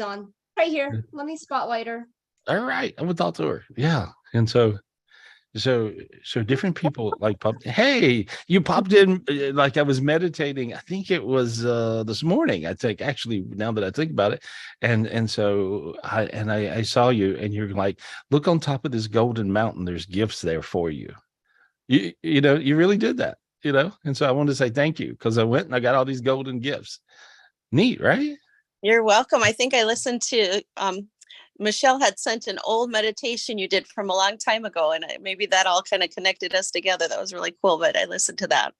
on right here. Let me spotlight her. All right, I would talk to her. Yeah, and so different people like popped. Hey, you popped in like I was meditating. I think it was this morning. I think actually now that I think about it, and so I saw you, and you're like, look on top of this golden mountain. There's gifts there for you. You know you really did that. You know, and so I wanted to say thank you because I went and I got all these golden gifts. Neat, right? You're welcome. I think I listened to Michelle had sent an old meditation you did from a long time ago, and maybe that all kind of connected us together. That was really cool, but I listened to that.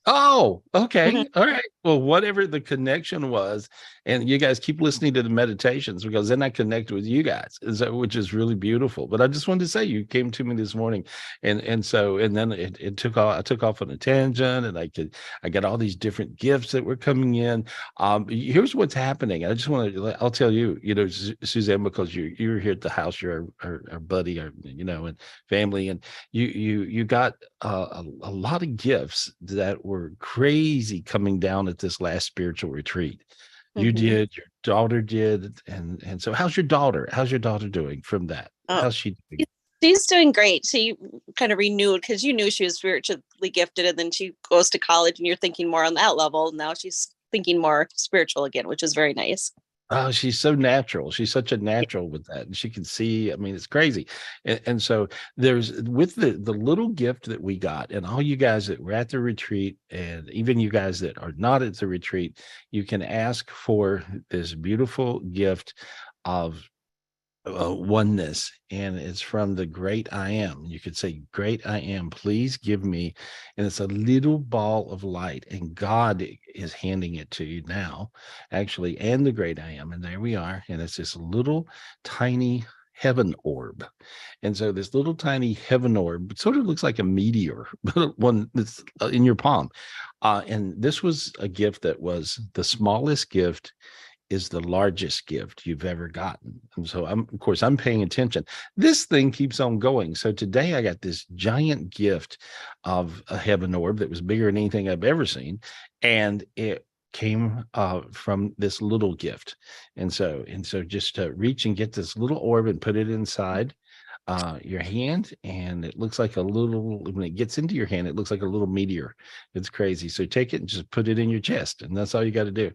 Oh, okay. Mhm. All right. Well, whatever the connection was, and you guys keep listening to the meditations because then I connect with you guys, which is really beautiful. But I just wanted to say you came to me this morning, and then it took off. I took off on a tangent, and I got all these different gifts that were coming in. Here's what's happening. I just want to. I'll tell you, Suzanne, because you're here at the house. You're our buddy, and family, and you got a lot of gifts that were crazy coming down at this last spiritual retreat. You Mhm. did, your daughter did, and so how's your daughter? How's your daughter doing from that? Oh, How's she doing? she's doing great. She kind of renewed because you knew she was spiritually gifted, and then she goes to college, and you're thinking more on that level. Now she's thinking more spiritual again, which is very nice. Oh, she's so natural. She's such a natural with that. And she can see, I mean, it's crazy. And so there's with the little gift that we got, and all you guys that were at the retreat, and even you guys that are not at the retreat, you can ask for this beautiful gift of oneness, and it's from the great I am. You could say, great I am, please give me, and it's a little ball of light, and God is handing it to you now, actually, and the great I am, and there we are, and it's this little tiny heaven orb. And so this little tiny heaven orb sort of looks like a meteor, but one that's in your palm. And this was a gift that was the smallest gift is the largest gift you've ever gotten. And so of course, I'm paying attention. This thing keeps on going. So today I got this giant gift of a heaven orb that was bigger than anything I've ever seen. And it came from this little gift. And so just to reach and get this little orb and put it inside your hand, and it looks like a little, when it gets into your hand, it looks like a little meteor. It's crazy. So take it and just put it in your chest, and that's all you got to do.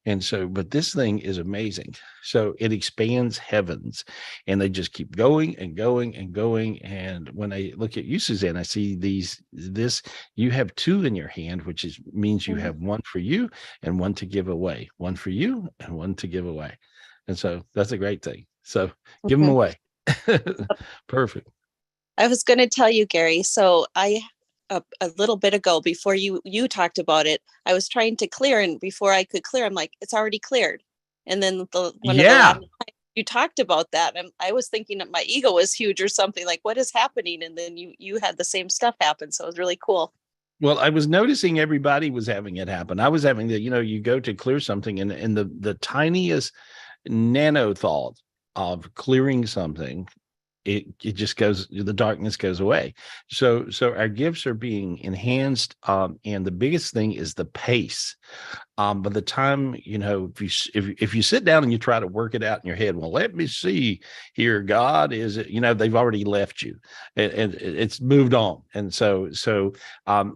And so, but this thing is amazing. So it expands heavens, and they just keep going and going and going. And when I look at you, Suzanne, I see this, you have two in your hand, which means you Mhm. have one for you and one to give away, one for you and one to give away. And so that's a great thing. So give them Mhm. away. Perfect. I was going to tell you, Gary. So a little bit ago, before you talked about it, I was trying to clear, and before I could clear, I'm like, it's already cleared. And then one of the last Yeah. times you talked about that, I was thinking that my ego was huge or something. Like, what is happening? And then you had the same stuff happen, so it was really cool. Well, I was noticing everybody was having it happen. I was having you go to clear something, and the tiniest nano thought of clearing something, it just goes, the darkness goes away. So our gifts are being enhanced, and the biggest thing is the pace. By the time, if you sit down and you try to work it out in your head, well, let me see here, God, is it, they've already left you, and it's moved on. And so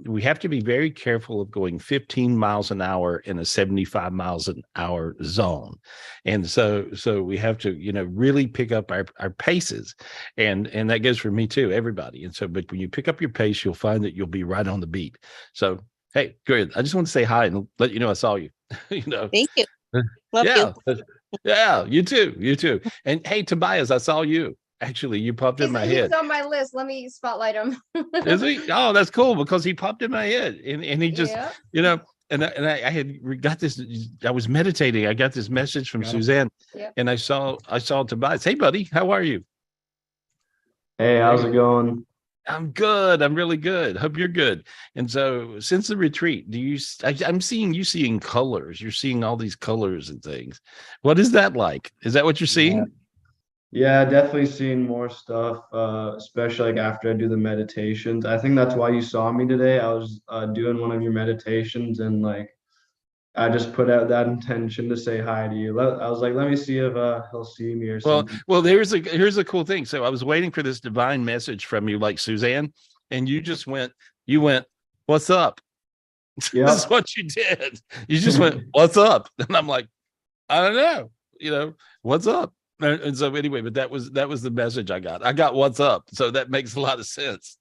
we have to be very careful of going 15 miles an hour in a 75 miles an hour zone. And so we have to, really pick up our paces, and that goes for me too, everybody. And so, but when you pick up your pace, you'll find that you'll be right on the beat. So hey, good. I just want to say hi and let you know I saw you. you know, Thank you. Love you. yeah, yeah. You too. You too. And hey, Tobias, I saw you. Actually, you popped in my He's head. on my list. Let me spotlight him. Is he? Oh, that's cool because he popped in my head, and he just, Yeah. I had got this. I was meditating. I got this message from Suzanne, Yep. and I saw Tobias. Hey, buddy, how are you? Hey, how's it going? I'm good. I'm really good. Hope you're good. And so, since the retreat, I'm seeing you seeing colors. You're seeing all these colors and things. What is that like? Is that what you're Yeah, seeing? yeah, definitely seeing more stuff, especially like after I do the meditations. I think that's why you saw me today. I was doing one of your meditations, and like I just put out that intention to say hi to you. I was like, let me see if he'll see me or something. Well, here's a cool thing. So I was waiting for this divine message from you, like Suzanne, and you went, "What's up?" This is Yep. what you did. You just went, "What's up?" And I'm like, I don't know, what's up? And so anyway, but that was the message I got. I got what's up. So that makes a lot of sense.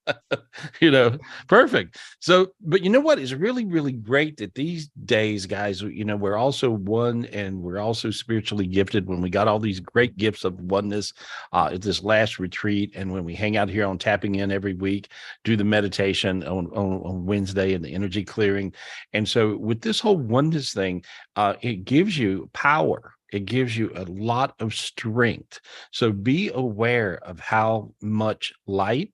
Perfect. So, but you know what is really, really great that these days, guys, we're also one and we're also spiritually gifted when we got all these great gifts of oneness at this last retreat. And when we hang out here on Tapping In every week, do the meditation on Wednesday and the energy clearing. And so with this whole oneness thing, it gives you power. It gives you a lot of strength. So be aware of how much light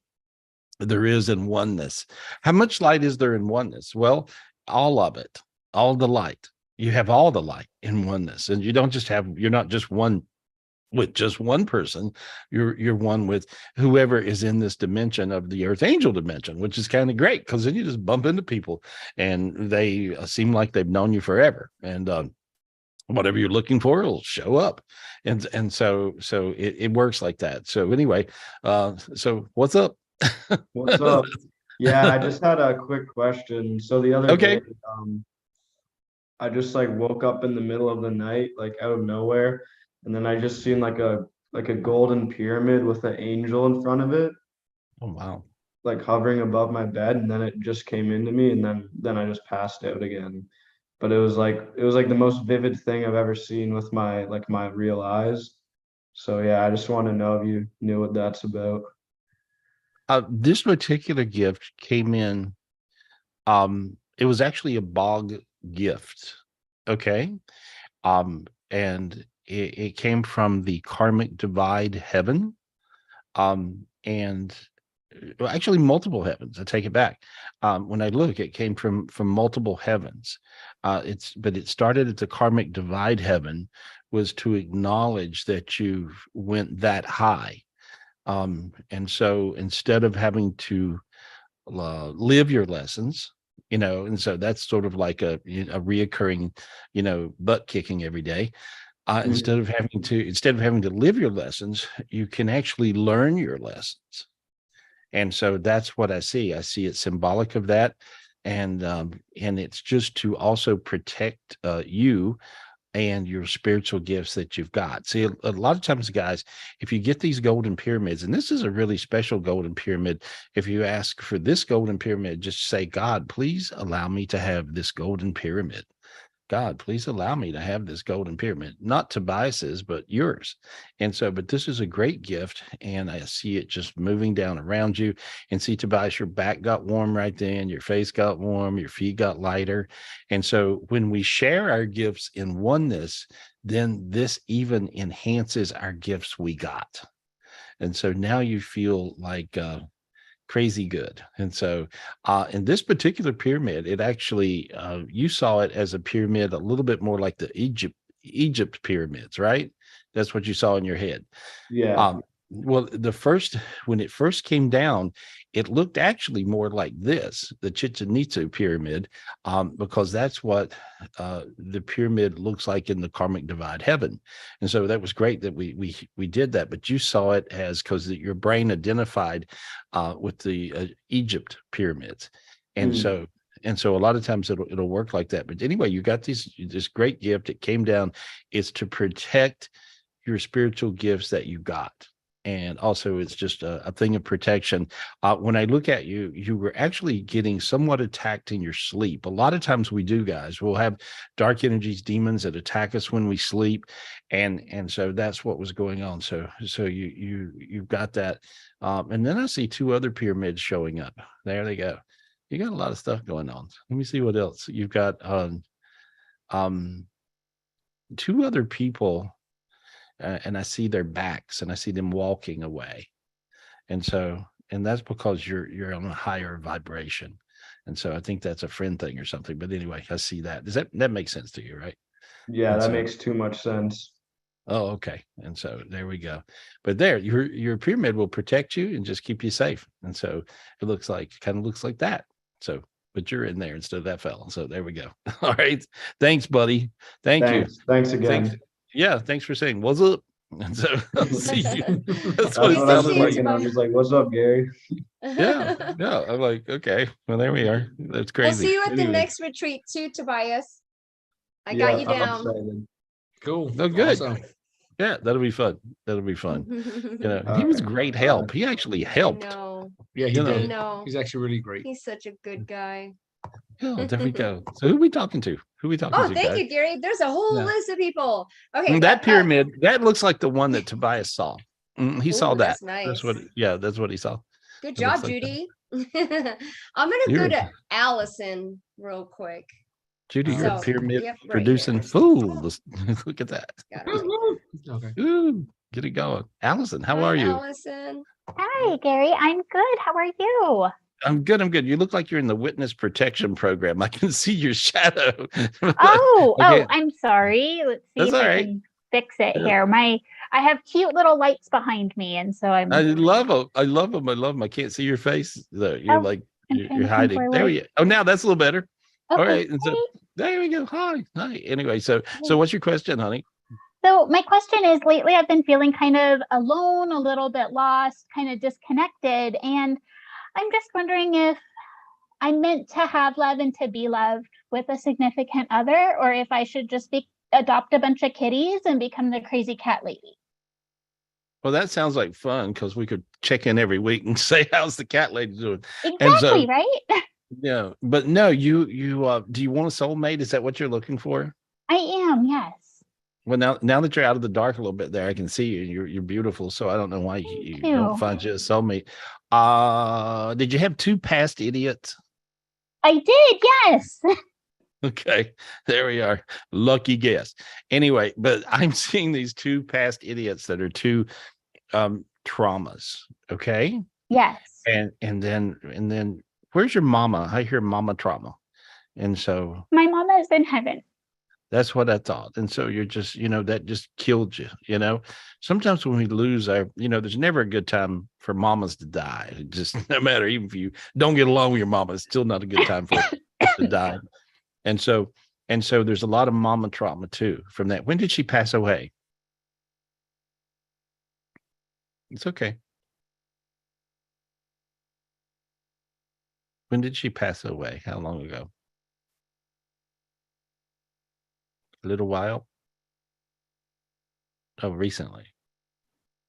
there is in oneness. How much light is there in oneness? Well, all of it, all the light. You have all the light in oneness. And you're not just one with just one person. You're one with whoever is in this dimension of the earth angel dimension, which is kind of great because then you just bump into people and they seem like they've known you forever. And whatever you're looking for will show up. And so it works like that. So anyway, so what's up? What's up? Yeah, I just had a quick question. So the other Okay. day, I just like woke up in the middle of the night, like out of nowhere, and then I just seen like a golden pyramid with an angel in front of it, Oh, wow. like hovering above my bed, and then it just came into me, and then I just passed out again. But it was like the most vivid thing I've ever seen with my real eyes. So yeah, I just want to know if you knew what that's about. This particular gift came in, it was actually a bog gift. Okay. And it came from the karmic divide heaven. And well, actually multiple heavens. I take it back. When I look, it came from multiple heavens. But it started at the karmic divide heaven, was to acknowledge that you went that high. And so instead of having to live your lessons, and so that's sort of like a reoccurring, butt kicking every day. Instead of having to live your lessons, you can actually learn your lessons. And so that's what I see. I see it symbolic of that. And it's just to also protect you and your spiritual gifts that you've got. See, a lot of times, guys, if you get these golden pyramids, and this is a really special golden pyramid, if you ask for this golden pyramid, just say, God, please allow me to have this golden pyramid. God, please allow me to have this golden pyramid, not Tobias's, but yours. And so, but this is a great gift. And I see it just moving down around you. And see, Tobias, your back got warm right then. Your face got warm. Your feet got lighter. And so when we share our gifts in oneness, then this even enhances our gifts we got. And so now you feel like, crazy good. And so in this particular pyramid, it actually you saw it as a pyramid a little bit more like the Egypt pyramids, right? That's what you saw in your head. Yeah. Well, when it first came down, it looked actually more like this, the Chichen Itza pyramid, because that's what the pyramid looks like in the karmic divide heaven. And so that was great that we did that. But you saw it as because your brain identified with the Egypt pyramids, and Mm. so a lot of times it'll work like that. But anyway, you got this great gift. It came down. It's to protect your spiritual gifts that you got. And also it's just a thing of protection. When I look at you, you were actually getting somewhat attacked in your sleep. A lot of times we do, guys. We'll have dark energies, demons that attack us when we sleep. And so that's what was going on. So you've got that. And then I see two other pyramids showing up. There they go. You got a lot of stuff going on. Let me see what else. You've got two other people. And I see their backs and I see them walking away. And that's because you're on a higher vibration. And so I think that's a friend thing or something. But anyway, I see that. Does that make sense to you, right? Yeah, And that so, makes too much sense. oh, okay. And so there we go. But there, your pyramid will protect you and just keep you safe. And so it kind of looks like that. So but you're in there instead of that fella. So there we go. All right. Thanks, buddy. Thank you. Thanks again. Thanks. Yeah. Thanks for saying what's up. And so I'll see you. That's That's what it what I was sounded like. thinking. I was like, "What's up, Gary?" Yeah. Yeah. I'm like, okay. Well, there we are. That's We'll crazy. see you at the Anyway. next retreat too, Tobias. I got you I'm down. excited. Cool. Oh, good. Awesome. Yeah, that'll be fun. That'll be fun. You know, he All was right. great help. He actually I helped. know. Yeah, he You know. I did. know. He's actually really great. He's such a good guy. Yeah, there we go. So who we talking to? Who we talking Oh, to, thank guys? you, Gary. There's a whole Yeah. list of people. Okay. That pyramid, that looks like the one that Tobias saw. He saw Ooh, that. that's nice. That's what. Yeah, that's what he saw. Good It looks job, like Judy. I'm gonna go to Allison real quick. Judy, you're a So, pyramid yep, right producing here. fool. Look at that. Got it. Okay. Ooh, get it going. Allison, how Hi, are you? Allison. Hi, Gary. I'm good. How are you? I'm good. I'm good. You look like you're in the witness protection program. I can see your shadow. Oh, Okay. I'm sorry. Let's see That's if all I right. can fix it Yeah. here. I have cute little lights behind me, and so I'm I love them. I love them. I love them. I can't see your face. Though. You're Oh, like I'm you're, trying you're to come hiding. There forward. we go. Oh, now that's a little better. All Okay, right. And so hi. there we go. Hi. Hi. Anyway, so what's your question, honey? So my question is, lately I've been feeling kind of alone, a little bit lost, kind of disconnected, and I'm just wondering if I'm meant to have love and to be loved with a significant other, or if I should just adopt a bunch of kitties and become the crazy cat lady. Well, that sounds like fun because we could check in every week and say, how's the cat lady doing? Exactly, right? Yeah, but no, you do you want a soulmate? Is that what you're looking for? I am, yes. Well, now that you're out of the dark a little bit there, I can see you. You're beautiful. So I don't know why you Thank don't you. find you a soulmate. Did you have 2 past idiots? I did, yes. Okay, there we are. Lucky guess. Anyway, but I'm seeing these 2 past idiots that are 2 traumas. Okay. Yes. And then where's your mama? I hear mama trauma. And so My mama is in heaven. that's what I thought. And so you're just, that just killed you, Sometimes when we lose our, there's never a good time for mamas to die. It just no matter, even if you don't get along with your mama, it's still not a good time for her to die. And so there's a lot of mama trauma too from that. When did she pass away? It's okay. When did she pass away? How long ago? A little while? Oh, recently.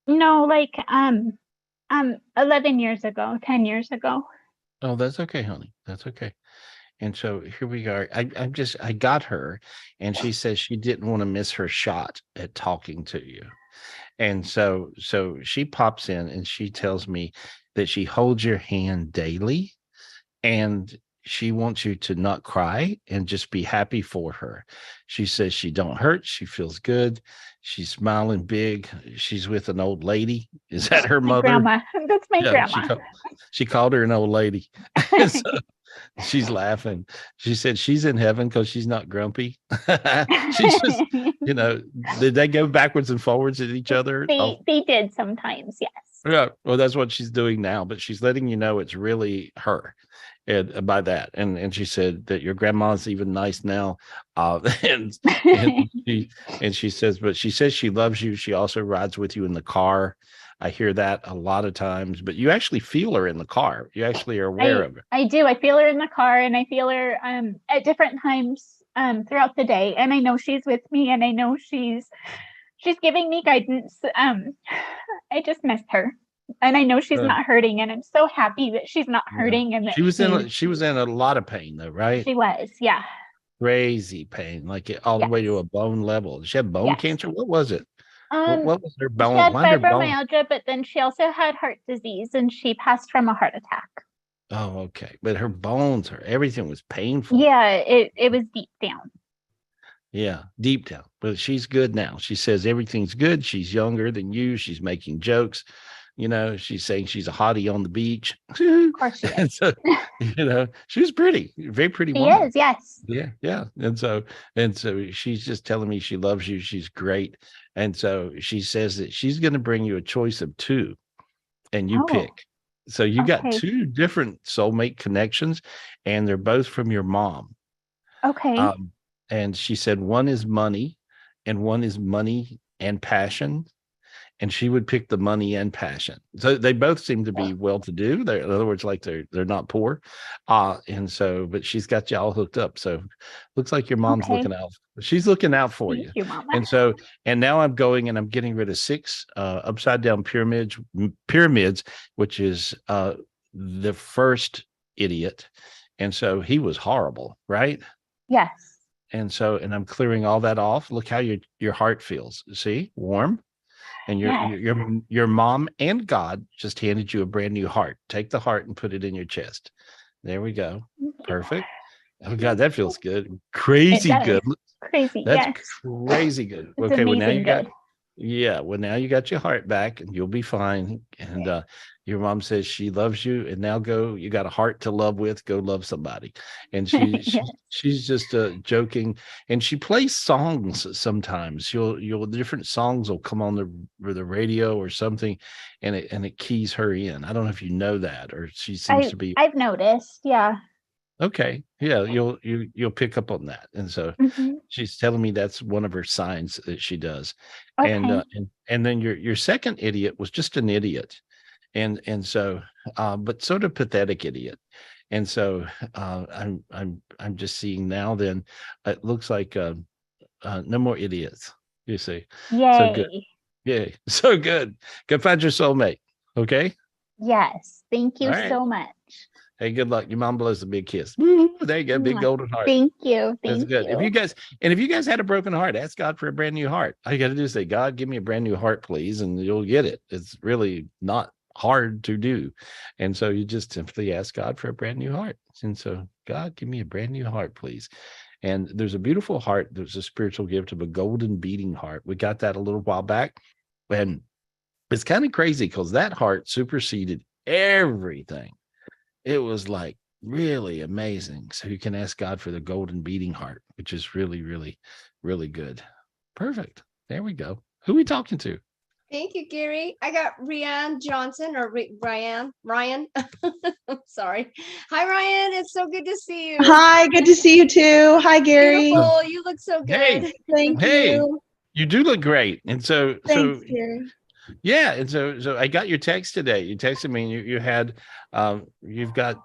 No, like 11 years ago, 10 years ago. Oh, that's okay, honey. That's okay. And so here we are. I got her, and she says she didn't want to miss her shot at talking to you. And so she pops in and she tells me that she holds your hand daily, and she wants you to not cry and just be happy for her. She says she don't hurt. She feels good. She's smiling big. She's with an old lady. Is that her My mother? grandma. That's my Yeah, grandma. she called her an old lady. So she's laughing. She said she's in heaven because she's not grumpy. She's just, did they go backwards and forwards at each other? They did sometimes, yes. Yeah, well, that's what she's doing now, but she's letting you know it's really her. And by that, and she said that your grandma's even nice now, and she says, but she says she loves you. She also rides with you in the car. I hear that a lot of times, but you actually feel her in the car. You actually are aware of her. I do. I feel her in the car, and I feel her at different times throughout the day, and I know she's with me, and I know she's giving me guidance. I just miss her. And I know she's not hurting, and I'm so happy that she's not hurting. And that she was in a lot of pain, though, right? She was, yeah. Crazy pain, like all the way to a bone level. Did she have bone cancer? What was it? What was her bone? She had Why her bone? fibromyalgia, but then she also had heart disease, and she passed from a heart attack. Oh, okay. But her bones, everything was painful. Yeah, it was deep down. Yeah, deep down. But she's good now. She says everything's good. She's younger than you. She's making jokes. She's saying she's a hottie on the beach. Of course she is. So, she was pretty, very pretty She woman. is, yes. Yeah. And so she's just telling me she loves you. She's great. And so she says that she's going to bring you a choice of 2, and you pick. So you got Okay. 2 different soulmate connections, and they're both from your mom. Okay. And she said one is money and one is money and passion. And she would pick the money and passion. So they both seem to be well-to-do. They're, in other words, like they're not poor. And so, but she's got you all hooked up. So looks like your mom's Okay. looking out. She's looking out for Thank you. you, Mama. And so, and now I'm going and I'm getting rid of 6 upside down pyramids, which is the first idiot. And so he was horrible, right? Yes. And so, and I'm clearing all that off. Look how your heart feels. See, warm. And Yes. your mom and God just handed you a brand new heart. Take the heart and put it in your chest. There we go. Perfect. Oh God, that feels good. Crazy It does. good. Crazy. That's Yes. crazy good. It's Okay, well now amazing you got, good. yeah, well now you got your heart back and you'll be fine. And your mom says she loves you, and now go, you got a heart to love with, go love somebody. And Yes. she's just joking, and she plays songs sometimes. You'll different songs will come on the radio or something, and it keys her in. I don't know if you know that, or she seems to be I've noticed. Yeah. okay. Yeah, you'll pick up on that. And so Hmm. she's telling me that's one of her signs that she does. Okay. And then your second idiot was just an idiot. And so but sort of pathetic idiot. And so I'm just seeing now then it looks like no more idiots, you see. So good. Yay. Yay. So good. Go find your soulmate. Okay. Yes. Thank All you right. so much. Hey, good luck. Your mom blows a big kiss. Woo, there you go, big Mwah. golden heart. Thank you. That's Thank good. you. If you guys had a broken heart, ask God for a brand new heart. All you got to do is say, God, give me a brand new heart, please, and you'll get it. It's really not hard to do. And so you just simply ask God for a brand new heart. And so, God, give me a brand new heart, please. And there's a beautiful heart. There's a spiritual gift of a golden beating heart. We got that a little while back. And it's kind of crazy because that heart superseded everything. It was like really amazing. So you can ask God for the golden beating heart, which is really, really, really good. Perfect. There we go. Who are we talking to? Thank you, Gary. I got Ryan Johnson or Ryan. Sorry. Hi, Ryan. It's so good to see you. Hi, good to see you too. Hi, Gary. Beautiful. You look so Hey, good. Thank hey, you. you do look great. And so, Thanks, Gary. yeah. And so I got your text today. You texted me and you had, you've got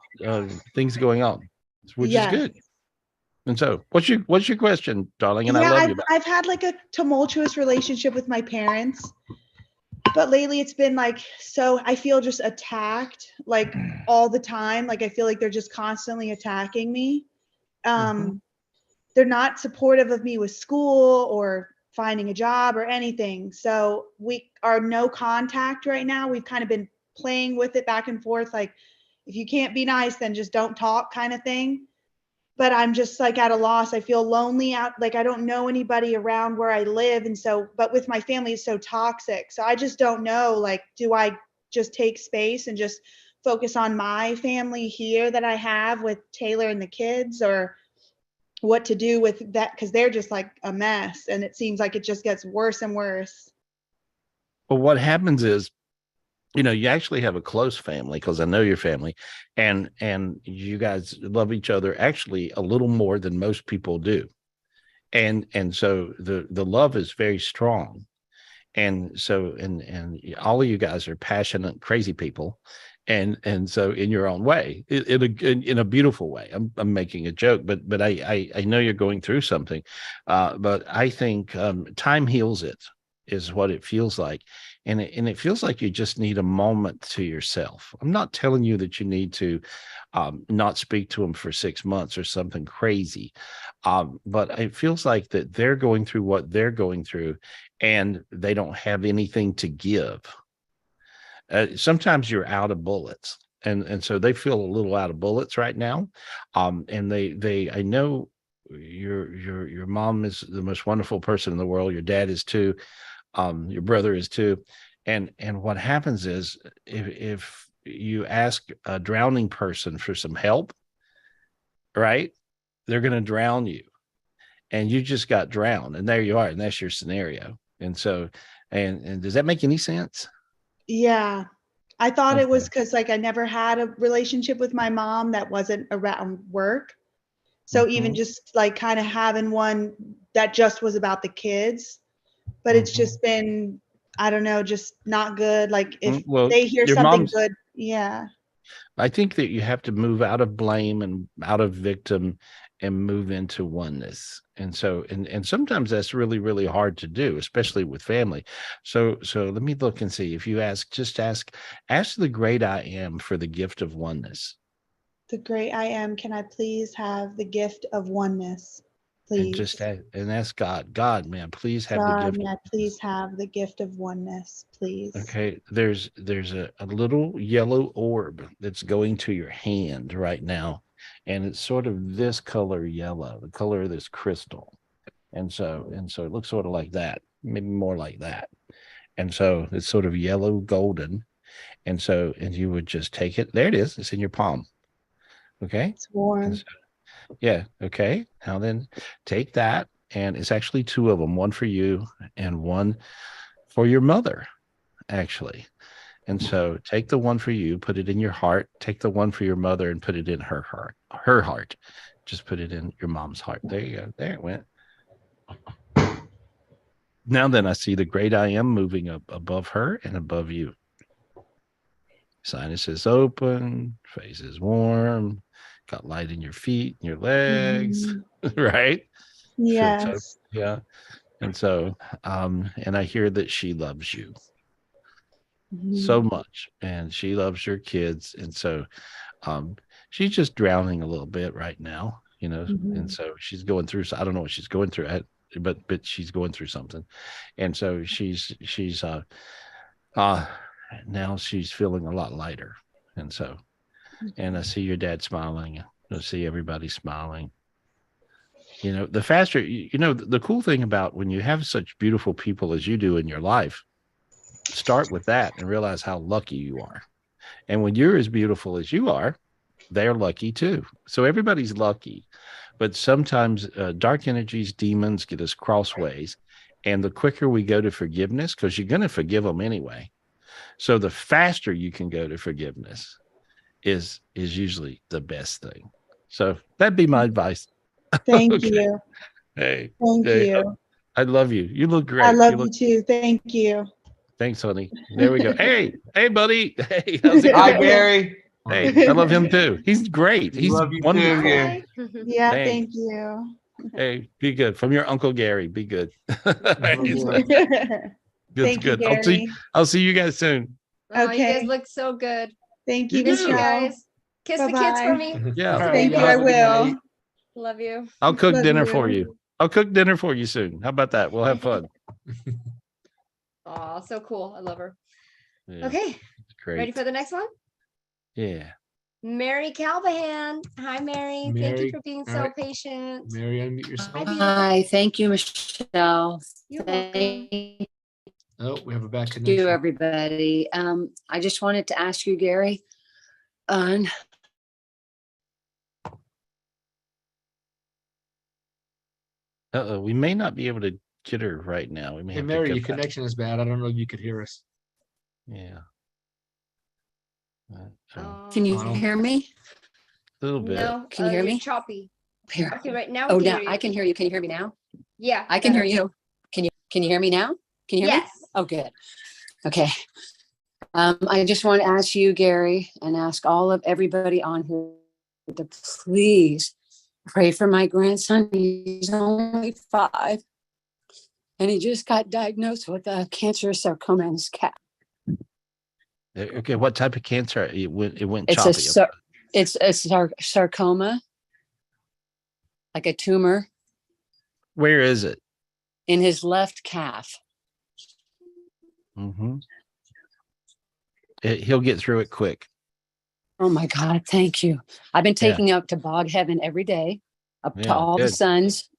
things going on, which is Yes. good. And so what's your question, darling? And I Yeah, love I've you. I've had like a tumultuous relationship with my parents, but lately it's been like, so I feel just attacked like all the time. Like I feel like they're just constantly attacking me. Mhm. They're not supportive of me with school or finding a job or anything. So we are no contact right now. We've kind of been playing with it back and forth. Like if you can't be nice, then just don't talk kind of thing. But I'm just like at a loss. I feel lonely out. Like I don't know anybody around where I live. And so, but with my family it's so toxic. So I just don't know, like, do I just take space and just focus on my family here that I have with Taylor and the kids, or what to do with that? Cause they're just like a mess and it seems like it just gets worse and worse. Well, what happens is, you actually have a close family because I know your family, and you guys love each other actually a little more than most people do. And so the love is very strong. And so and all of you guys are passionate, crazy people. And so in your own way, in a beautiful way. I'm making a joke, but I know you're going through something. But I think time heals it, is what it feels like. And it feels like you just need a moment to yourself. I'm not telling you that you need to not speak to them for 6 months or something crazy. But it feels like that they're going through what they're going through and they don't have anything to give. Sometimes you're out of bullets. And so they feel a little out of bullets right now. And I know your mom is the most wonderful person in the world. Your dad is too. Your brother is too. And what happens is if you ask a drowning person for some help, right, they're going to drown you, and you just got drowned, and there you are, and that's your scenario. And so, and does that make any sense? Yeah. I thought it was Okay. because like I never had a relationship with my mom that wasn't around work. So even Mhm. just like kind of having one that just was about the kids, but it's Mhm. just been, I don't know, just not good. Like if Well, they hear your something mom's, good, yeah. I think that you have to move out of blame and out of victim and move into oneness. And so, and sometimes that's really, really hard to do, especially with family. So let me look and see. If you ask the great I am for the gift of oneness. The great I am, can I please have the gift of oneness? And just Please. ask God, man, please have the God, gift may of I oneness. please have the gift of oneness, please. Okay, there's a little yellow orb that's going to your hand right now, and it's sort of this color yellow, the color of this crystal. And so it looks sort of like that, maybe more like that. And so it's sort of yellow golden. And you would just take it. There it is. It's in your palm. Okay. It's And warm. so, yeah. Okay. Now then take that. And it's actually two of them, one for you and one for your mother, actually. And so take the one for you, put it in your heart, take the one for your mother and put it in her heart. Just put it in your mom's heart. There you go. There it went. Now then I see the great I am moving up above her and above you. Sinus is open, face is warm, got light in your feet and your legs, Mhm. right? Feel so, Yes. yeah. And so, and I hear that she loves you so Mhm. much and she loves your kids. And so, she's just drowning a little bit right now, and Mhm. so she's going through, I don't know what she's going through, but she's going through something. And so she's uh, now she's feeling a lot lighter. And so, and I see your dad smiling. I see everybody smiling. The faster, the cool thing about when you have such beautiful people as you do in your life, start with that and realize how lucky you are. And when you're as beautiful as you are, they're lucky too. So everybody's lucky. But sometimes dark energies, demons get us crossways. And the quicker we go to forgiveness, because you're going to forgive them anyway. So the faster you can go to forgiveness is usually the best thing. So that'd be my advice. Thank Okay. you. Hey, Thank hey, you. I love you. You look I great. love You you look. too. Thank you. Thanks, honey. There we go. Hey, buddy. Hey, how's it Hi, going? Gary. Hey, I love him too. He's great. We He's love you too, wonderful. Gary. Hi. Yeah, Thanks. thank you. Hey, be good. From your Uncle Gary, be good. He's you. It's Thank you, good. Gary. I'll see you guys soon. Oh, you guys Okay. look so good. Thank You you, Miss you do. Michelle. guys. Kiss the kids for Bye-bye. me. Yeah. All right, Thank y'all you. I have a good will. night. Love you. I'll cook Love dinner you. for you. I'll cook dinner for you soon. How about that? We'll have fun. Oh, so cool. I love her. Yeah, Okay. it's great. Ready for the next one? Yeah. Mary Calvahan. Hi, Mary. Thank you Mary, for being all so right. patient. Mary, unmute yourself. Hi, beautiful. Hi, thank you, Michelle. You're welcome. Thank Oh, we have a bad you, connection. everybody. I just wanted to ask you, Gary, on We may not be able to get her right now. We may Hey, have Mary, to your go back. connection is bad. I don't know if you could hear us. Yeah. can you Oh. hear me? A little bit. No, Can you hear you're me? choppy. Here. Okay, right now we Oh, can now hear you. I can hear you. Can you hear me now? Yeah, I can hear better. you. Can you hear me now? Can you hear Yes. me? Oh, good. Okay. I just want to ask you, Gary, and ask all of everybody on here to please pray for my grandson. He's only 5. And he just got diagnosed with a cancerous sarcoma in his cat. Okay, what type of cancer? It went It's choppy. it's a sarcoma, like a tumor Where is it? in his left calf. Mm-hmm. He'll get through it quick. Oh my God, thank you. I've been taking him up to Bog Heaven every day, up to all the sons,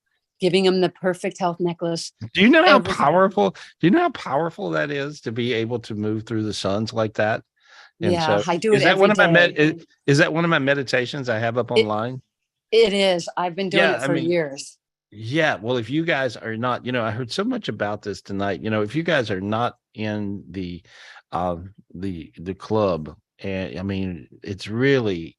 giving him the perfect health necklace. Do you know how everything. powerful? Do you know how powerful that is to be able to move through the suns like that? And Yeah, so, I do it is that every one of my day. is that one of my meditations I have up online? It is. I've been doing Yeah, it I for mean, years. Yeah, well, if you guys are not, I heard so much about this tonight. If you guys are not in the club, and I mean, it's really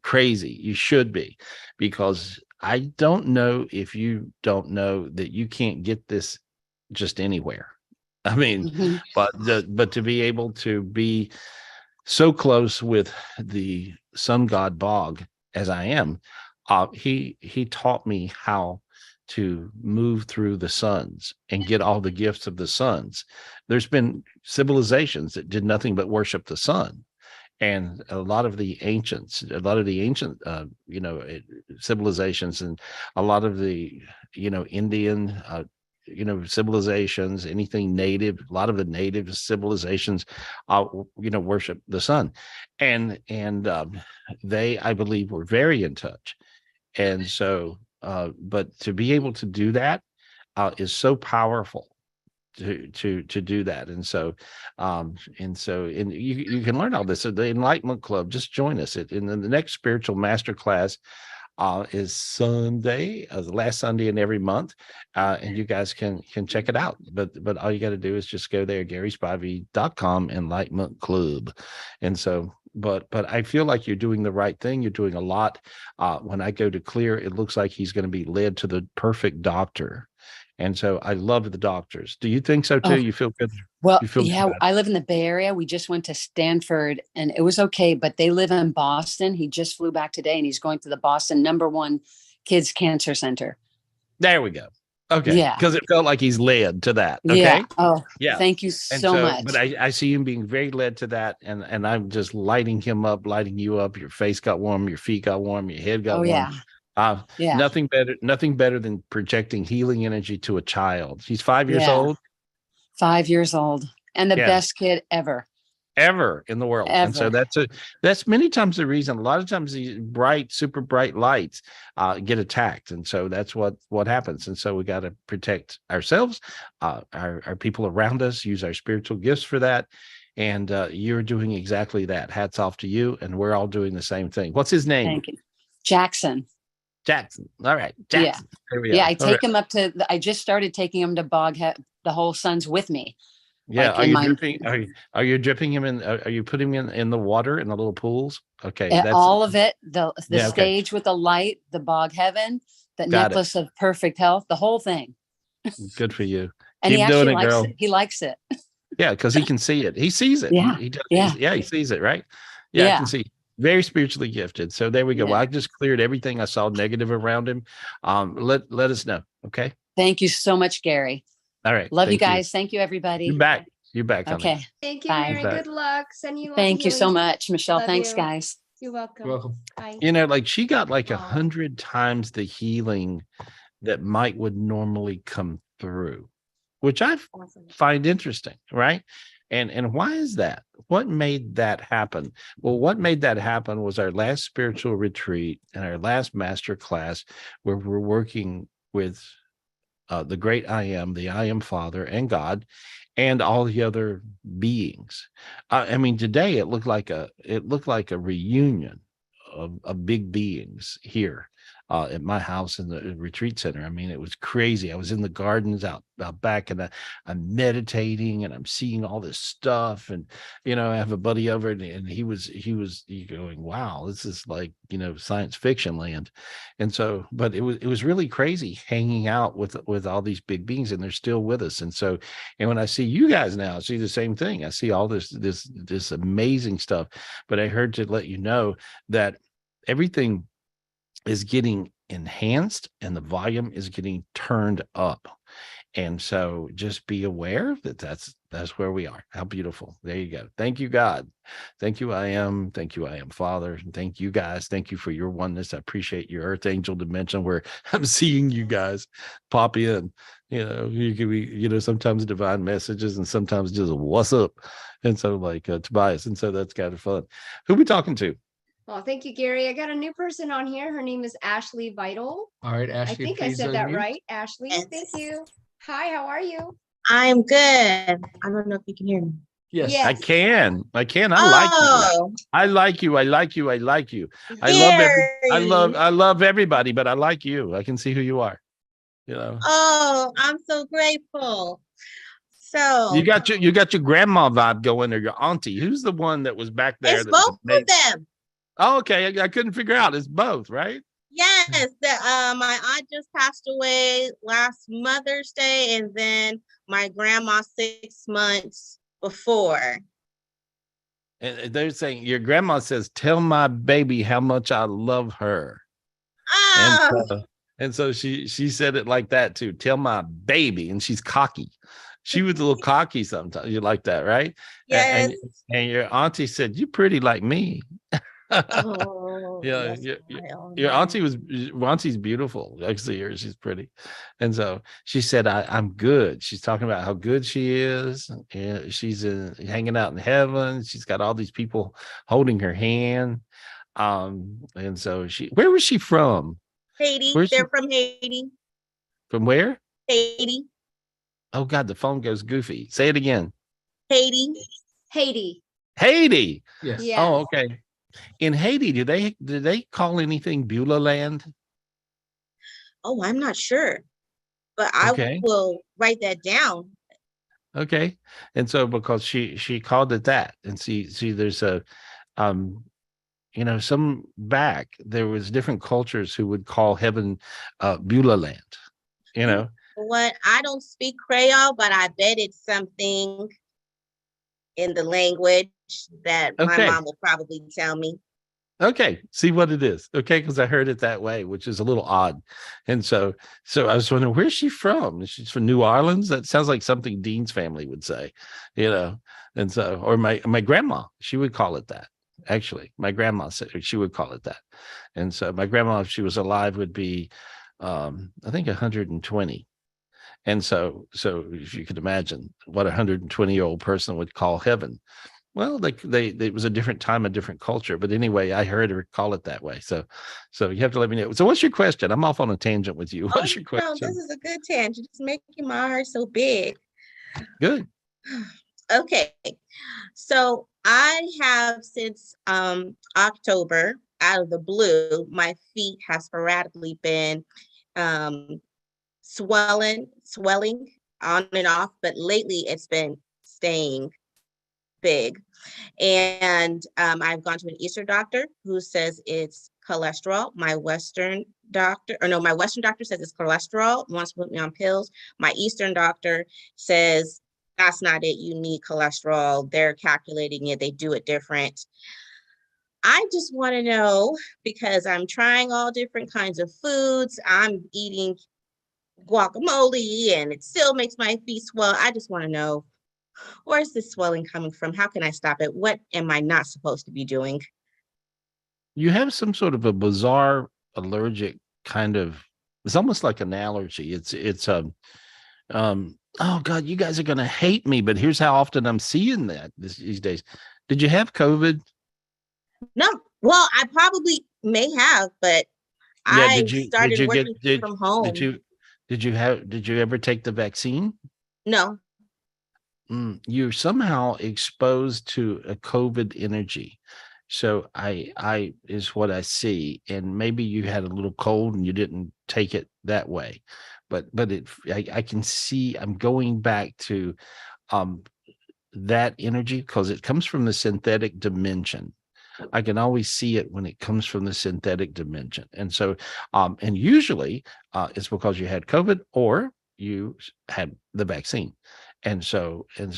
crazy. You should be, because I don't know if you don't know that you can't get this just anywhere. I mean, Mhm. but to be able to be so close with the sun god Bog as I am, he taught me how to move through the suns and get all the gifts of the suns. There's been civilizations that did nothing but worship the sun, and a lot of the ancients, civilizations, and a lot of the Indian civilizations, anything native, a lot of the native civilizations worship the sun, and they, I believe, were very in touch. And so but to be able to do that is so powerful, to do that. And you can learn all this at the Enlightenment Club. Just join us in the next spiritual master class is Sunday, the last Sunday in every month, and you guys can check it out. But all you got to do is just go there, GarySpivey.com, Enlightenment Club. And so, but I feel like you're doing the right thing. You're doing a lot. When I go to clear, it looks like he's going to be led to the perfect doctor. And so I love the doctors. Do you think so too? Oh, You feel good? well, You feel yeah, good? I live in the Bay Area. We just went to Stanford and it was okay, but they live in Boston. He just flew back today and he's going to the Boston #1 kids cancer center. There we go. Okay. Yeah. Because it felt like he's led to that. Okay. Yeah. Oh, Yeah. thank you And so much. but I see him being very led to that, and I'm just lighting him up, lighting you up. Your face got warm, your feet got warm, your head got Oh, warm. yeah. Yeah. Nothing better than projecting healing energy to a child. He's 5 years Yeah. old. 5 years old and the Yeah. best kid ever. Ever in the world. And so Ever. that's many times the reason. A lot of times these super bright lights get attacked, and so that's what happens. And so we got to protect ourselves, our people around us, use our spiritual gifts for that. And you're doing exactly that. Hats off to you. And we're all doing the same thing. What's his name? Thank you. Jackson. Jackson. All right, Jackson. Yeah. There we Yeah, are. I take him up to I just started taking him to the whole Suns with me. Yeah, like are in you my- dripping? Are you dripping him in? Are you putting him in the water in the little pools? Okay, And that's all of it, the Yeah, okay. stage with the light, the bog heaven, the Got it. necklace of perfect health, the whole thing. good for you. And he Keep actually doing it, likes girl. it. He likes it. Yeah, because he can see it. He sees it. Yeah, He does. yeah. Yeah, he sees it, right? Yeah, I Yeah. can see. Very spiritually gifted. So there we go. Yeah. Well, I just cleared everything I saw negative around him. Let us know. Okay. Thank you so much, Gary. All right. Love you Thank guys. Thank you, everybody. You're back. You're back. Honey. Okay. Thank you, Bye. Mary. Bye. Good luck. Sending you all Thank you so healing. much, Michelle. Love Thanks, you. guys. You're welcome. You're welcome. Bye. Like she got like Aw. 100 times the healing that Mike would normally come through, which I Awesome. find interesting, right? And why is that? What made that happen? Well, what made that happen was our last spiritual retreat and our last master class, where we're working with the great I am, the I am Father and God, and all the other beings. I mean, today it looked like a reunion of big beings here at my house in the retreat center. I mean, it was crazy. I was in the gardens out back, and I'm meditating, and I'm seeing all this stuff. And I have a buddy over, and he was going, "Wow, this is like science fiction land." And so, but it was really crazy hanging out with all these big beings, and they're still with us. And so, and when I see you guys now, I see the same thing. I see all this amazing stuff. But I heard to let you know that everything is getting enhanced and the volume is getting turned up. And so just be aware that that's where we are. How beautiful. There you go. Thank you, God. Thank you, I am. Thank you, I am Father. And thank you guys. Thank you for your oneness. I appreciate your Earth Angel dimension where I'm seeing you guys pop in. You can be, sometimes divine messages and sometimes just what's up. And so like Tobias. And so that's kind of fun. Who we talking to? Well, thank you, Gary. I got a new person on here. Her name is Ashley Vital. All right, I Ashley. think I please said that unmute. right. Ashley, Yes. thank you. Hi, how are you? I'm good. I don't know if you can hear me. Yes. Yeah. I can. I like you. Oh, I like you. I love I Gary. love everybody, but I like you. I can see who you are. You know, Oh, I'm so grateful. So you got your grandma vibe going, or your auntie. Who's the one that was back there it's that was both amazing? of them. Oh, okay. I couldn't figure out. It's both, right? Yes, my aunt just passed away last Mother's Day, and then my grandma 6 months before. And they're saying your grandma says, "Tell my baby how much I love her." And Oh, and so she said it like that too. Tell my baby, and she's cocky. She was a little cocky sometimes. You like that, right? yes. And your auntie said, "You pretty like me." Oh, Yeah, yes. your auntie's beautiful. I see her, she's pretty. And so she said, I'm good. She's talking about how good she is. And she's hanging out in heaven. She's got all these people holding her hand. And so where was she from? Haiti. Where's she They're from Haiti. from? Where? Haiti. Oh God, the phone goes goofy. Say it again. Haiti. Haiti. Haiti. Yes. Yes. Oh, okay. In Haiti, do they call anything Beulah land? Oh, I'm not sure, but I Okay. will write that down. Okay. And so because she called it that, and see there's a um some back there was different cultures who would call heaven Beulah land, you know. What? I don't speak Creole, but I bet it's something in the language that my Okay. mom will probably tell me. Okay, see what it is. Okay, because I heard it that way, which is a little odd. And so I was wondering, where's she from? She's from New Orleans. That sounds like something Dean's family would say, you know. And so, or my grandma, she would call it that. Actually, my grandma said she would call it that. And so my grandma, if she was alive, would be I think 120. And so if you could imagine what a 120-year-old person would call heaven. Well, it was a different time, a different culture. But anyway, I heard her call it that way. So you have to let me know. So what's your question? I'm off on a tangent with you. What's your No, question? this is a good tangent. It's making my heart so big. Good. Okay. So I have since October, out of the blue, my feet have sporadically been swelling on and off, but lately it's been staying big. And I've gone to an Eastern doctor who says it's cholesterol. My Western doctor says it's cholesterol, wants to put me on pills. My Eastern doctor says that's not it. You need cholesterol. They're calculating it. They do it different. I just want to know, because I'm trying all different kinds of foods. I'm eating guacamole and it still makes my feet swell. I just want to know, where's this swelling coming from? How can I stop it? What am I not supposed to be doing? You have some sort of a bizarre allergic kind of. It's almost like an allergy. It's oh God, you guys are gonna hate me, but here's how often I'm seeing that these days. Did you have COVID? No. Well, I probably may have, but Yeah. I started working from home. Did you ever take the vaccine? No. You're somehow exposed to a COVID energy. So I is what I see. And maybe you had a little cold and you didn't take it that way. But I can see I'm going back to that energy because it comes from the synthetic dimension. I can always see it when it comes from the synthetic dimension. And so, and usually it's because you had COVID or you had the vaccine. And so I'm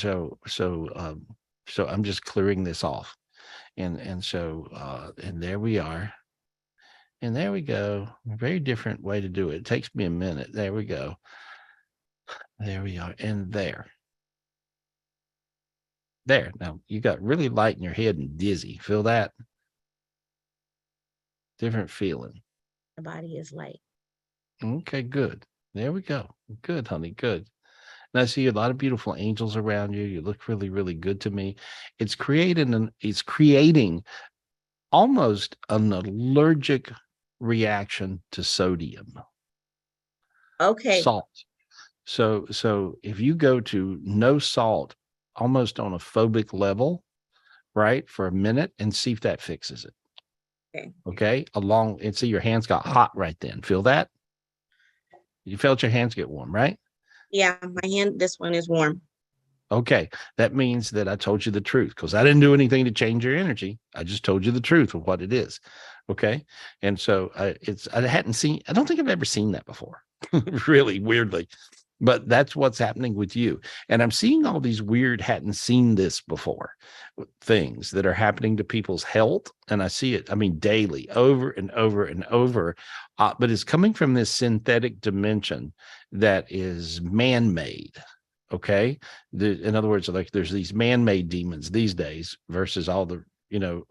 just clearing this off. And so, and there we are. And there we go. A very different way to do it. It takes me a minute. There we go. There we are. And there. Now you got really light in your head and dizzy. Feel that? Different feeling. My body is light. Okay, good. There we go. Good, honey. Good. And I see a lot of beautiful angels around you. You look really, really good to me. It's creating almost an allergic reaction to sodium. Okay. Salt. So if you go to no salt almost on a phobic level, right, for a minute and see if that fixes it. Okay. Okay. And see your hands got hot right then. Feel that? You felt your hands get warm, right? Yeah, my hand, this one is warm. Okay, that means that I told you the truth, because I didn't do anything to change your energy. I just told you the truth of what it is. Okay, and so I don't think I've ever seen that before, really weirdly, but that's what's happening with you. And I'm seeing all these weird, hadn't seen this before things that are happening to people's health, and I see it, I mean, daily, over and over and over. But it's coming from this synthetic dimension that is man-made. Okay. In other words, like there's these man-made demons these days versus all the,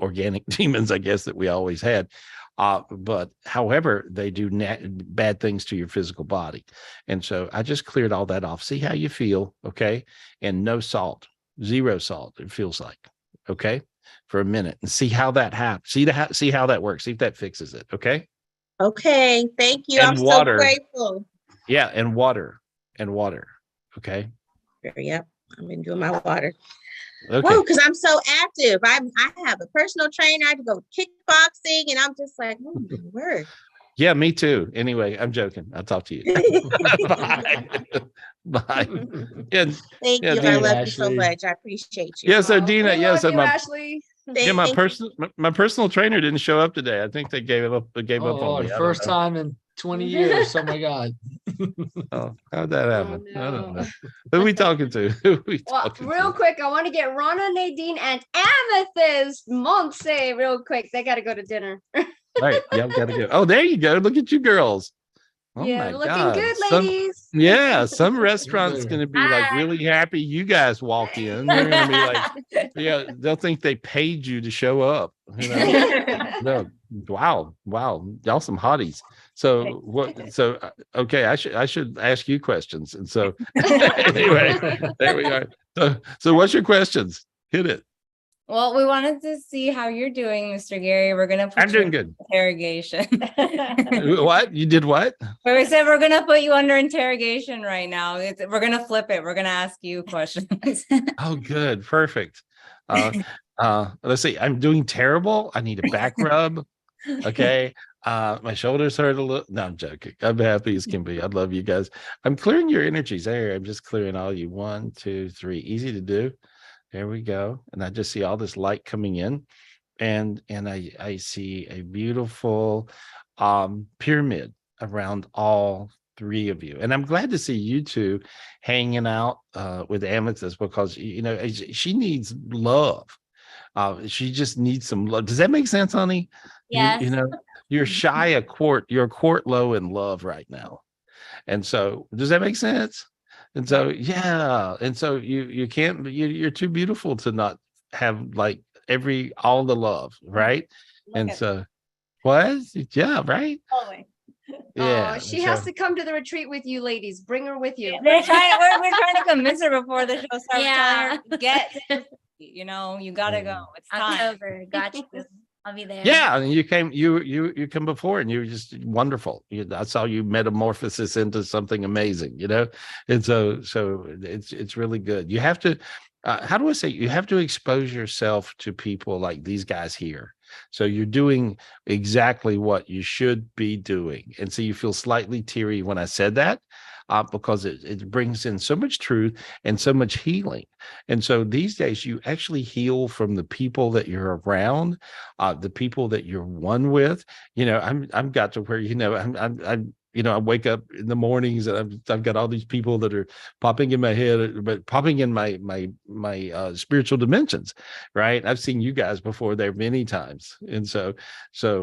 organic demons, I guess, that we always had. But however, they do bad things to your physical body. And so I just cleared all that off. See how you feel. Okay. And no salt, 0 salt, it feels like. Okay. For a minute and see how that happens. See how that works. See if that fixes it. Okay. Okay. Thank you. And I'm water. so grateful. Yeah. And water. Okay. Yep. I've been doing my water. Okay. Because I'm so active. I have a personal trainer. I have to go kickboxing, and I'm just like, oh my word. Yeah, me too. Anyway, I'm joking. I'll talk to you. Bye. Bye. Yeah, Thank yeah, you. Dina, I love you Ashley. so much. I appreciate you. Yeah, so Dina, We yeah, love so you, my Ashley. my personal trainer didn't show up today. I think they gave up Oh, on Lord, me. I don't first know. time in 20 years. Oh my God. Oh, how'd that happen? I don't no. know. Who are we talking to? Who are we Well, talking real to? quick, I want to get Rana, Nadine, and Amethyst Montse real quick. They got to go to dinner. Right. Y'all gotta go. Oh, there you go. Look at you girls. Oh Yeah, my looking God. good, ladies. Some restaurant's better. gonna be like Hi. really happy you guys walk in. They're gonna be like, yeah, they'll think they paid you to show up. No, wow, y'all some hotties. So what? So okay, I should ask you questions. And so anyway, there we are. So what's your questions? Hit it. Well, we wanted to see how you're doing, Mr. Gary. We're gonna put I'm you doing in good. interrogation. What? You did what? But we said we're gonna put you under interrogation right now. We're gonna flip it. We're gonna ask you questions. Oh, good. Perfect. Let's see. I'm doing terrible. I need a back rub. Okay. My shoulders hurt a little. No, I'm joking. I'm happy as can be. I love you guys. I'm clearing your energies there. I'm just clearing all you. 1, 2, 3. Easy to do. There we go. And I just see all this light coming in. And I see a beautiful pyramid around all 3 of you. And I'm glad to see you two hanging out with Amethyst, because she needs love. She just needs some love. Does that make sense, honey? Yes. You're shy a court. You're a court low in love right now. And so does that make sense? And so yeah. And so you can't, you're too beautiful to not have like all the love, right? And so what? Yeah, right. Totally. Yeah. She has to come to the retreat with you, ladies. Bring her with you. we're trying to convince her before the show starts. Yeah. Telling her, you gotta go. It's time. October. Got you. I'll be there. Yeah, and you come before, and you were just wonderful. I saw you metamorphosis into something amazing, and so it's really good. You have to, how do I say? You have to expose yourself to people like these guys here. So you're doing exactly what you should be doing, and so you feel slightly teary when I said that. Because it brings in so much truth and so much healing. And so these days you actually heal from the people that you're around, the people that you're one with. I'm got to where, I wake up in the mornings and I've got all these people that are popping in my head, but popping in my spiritual dimensions, right? I've seen you guys before there many times. And so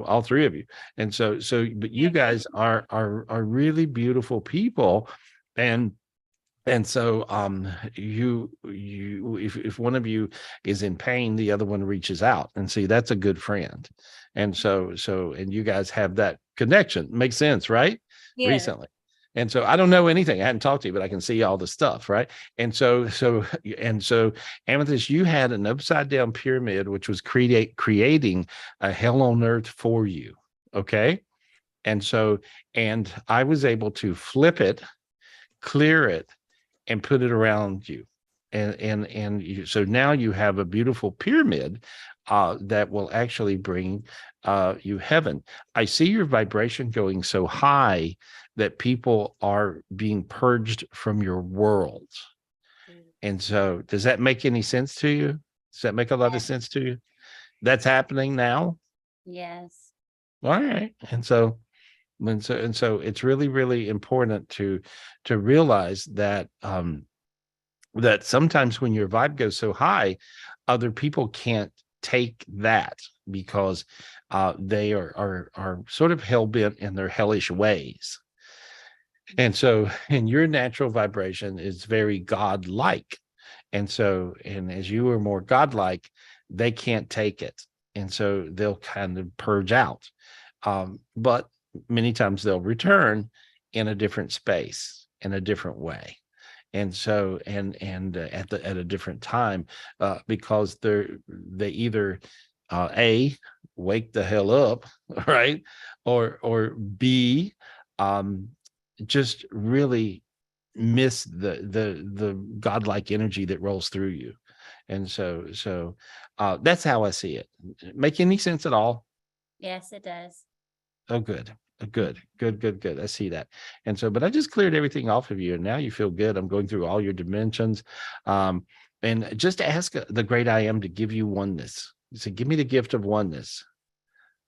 all 3 of you. And but you guys are really beautiful people. And so if one of you is in pain, the other one reaches out, and see, that's a good friend. And so and you guys have that connection. Makes sense, right? Yeah. Recently. And so I don't know anything. I hadn't talked to you, but I can see all the stuff, right? And so Amethyst, you had an upside down pyramid, which was creating a hell on earth for you. Okay. And I was able to flip it, clear it, and put it around you. So now you have a beautiful pyramid that will actually bring you heaven. I see your vibration going so high that people are being purged from your world. And so does that make any sense to you? Does that make a lot of sense to you? That's happening now? Yes. All right. And so it's really, really important to realize that that sometimes when your vibe goes so high, other people can't take that because they are sort of hell-bent in their hellish ways. And so, and your natural vibration is very godlike. And so, and as you are more godlike, they can't take it. And so they'll kind of purge out. But many times they'll return in a different space, in a different way. And so, and at a different time, because they either A, wake the hell up, right? Or B, just really miss the godlike energy that rolls through you. And so that's how I see it. Make any sense at all? Yes, it does. Oh, good. Good. I see that. And so, but I just cleared everything off of you, and now you feel good. I'm going through all your dimensions. And just ask the great I am to give you oneness. So give me the gift of oneness.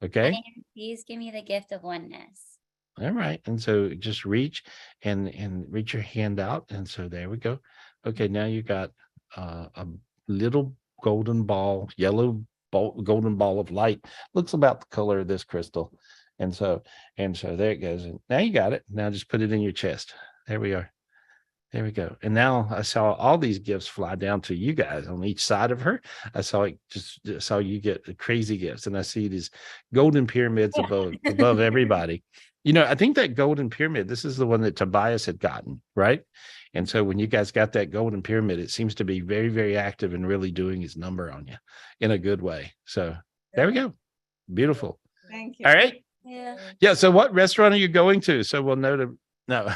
Okay. Please give me the gift of oneness. All right. And so just reach and reach your hand out. And so there we go. Okay. Now you got a little golden ball, golden ball of light. Looks about the color of this crystal. And so there it goes. And now you got it. Now just put it in your chest. There we are. There we go. And now I saw all these gifts fly down to you guys on each side of her. I saw you get the crazy gifts. And I see these golden pyramids above everybody. You know, I think that golden pyramid, this is the one that Tobias had gotten, right? And so when you guys got that golden pyramid, it seems to be very, very active and really doing his number on you in a good way. So there we go. Beautiful. Thank you. All right. Yeah. Yeah. So what restaurant are you going to? So we'll know to no.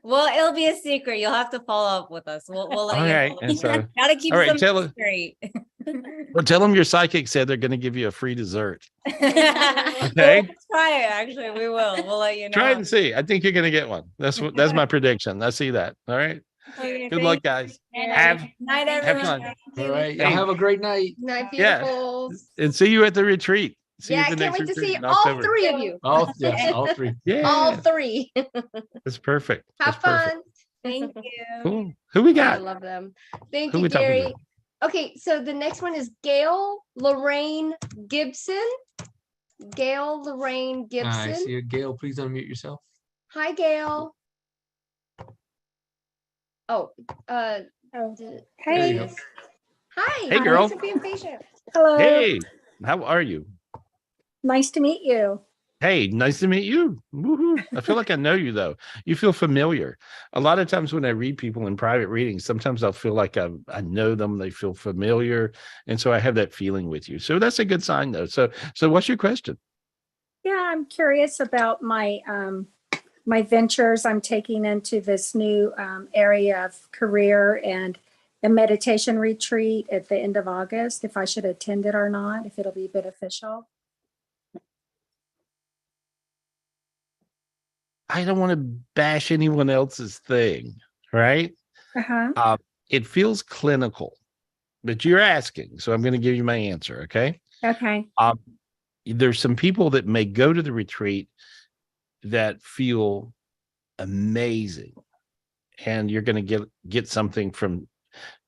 Well, it'll be a secret. You'll have to follow up with us. We'll let All you right. know. And so, Gotta keep all right, some straight. well, tell them your psychic said they're going to give you a free dessert. Okay. We'll try it. Actually, we will. We'll let you know. Try it and see. I think you're going to get one. That's my prediction. I see that. All right. Okay, Good luck, guys. Night, everyone. fun. All right. Y'all have a great night. Night, Yeah. beautifuls. And see you at the retreat. See you Yeah, at I the can't next wait to retreat see in all October. 3 of you. All three. Yeah. All 3. That's perfect. Have That's perfect. fun. Thank you. Cool. Who we I got? love them. Thank Who you, we talking Gary. about? Okay, so the next one is Gail Lorraine Gibson. Gail Lorraine I Gibson. see you. Gail, please unmute yourself. Hi, Gail. Oh, There you Hey, go. hi. Hey, girl. Thanks for being patient. hello. Hey, how are you? Nice to meet you. Hey, nice to meet you. Woohoo. I feel like I know you, though. You feel familiar. A lot of times when I read people in private readings, sometimes I'll feel like I know them. They feel familiar. And so I have that feeling with you. So that's a good sign, though. So what's your question? Yeah, I'm curious about my my ventures I'm taking into this new area of career and a meditation retreat at the end of August, if I should attend it or not, if it'll be beneficial. I don't want to bash anyone else's thing, right? Uh-huh. It feels clinical, but you're asking. So I'm going to give you my answer, okay? Okay. There's some people that may go to the retreat that feel amazing, and you're going to get something from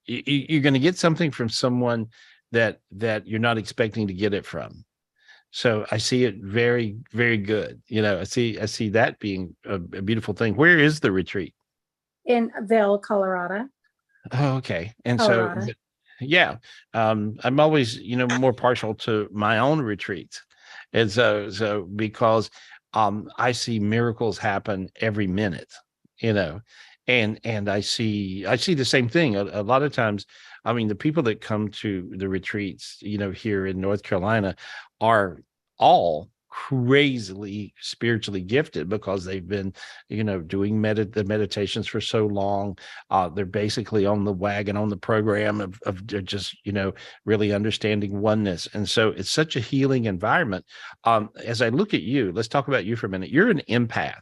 you're going to get something from someone that you're not expecting to get it from. So I see it very, very good. You know, I see that being a beautiful thing. Where is the retreat? In Vail, Colorado. Oh, okay. And Colorado. so, yeah, I'm always, more partial to my own retreats. And so because I see miracles happen every minute, and I see the same thing. A lot of times, I mean, the people that come to the retreats, here in North Carolina are all crazily spiritually gifted because they've been, doing the meditations for so long. They're basically on the wagon, on the program of just, really understanding oneness. And so it's such a healing environment. As I look at you, let's talk about you for a minute. You're an empath.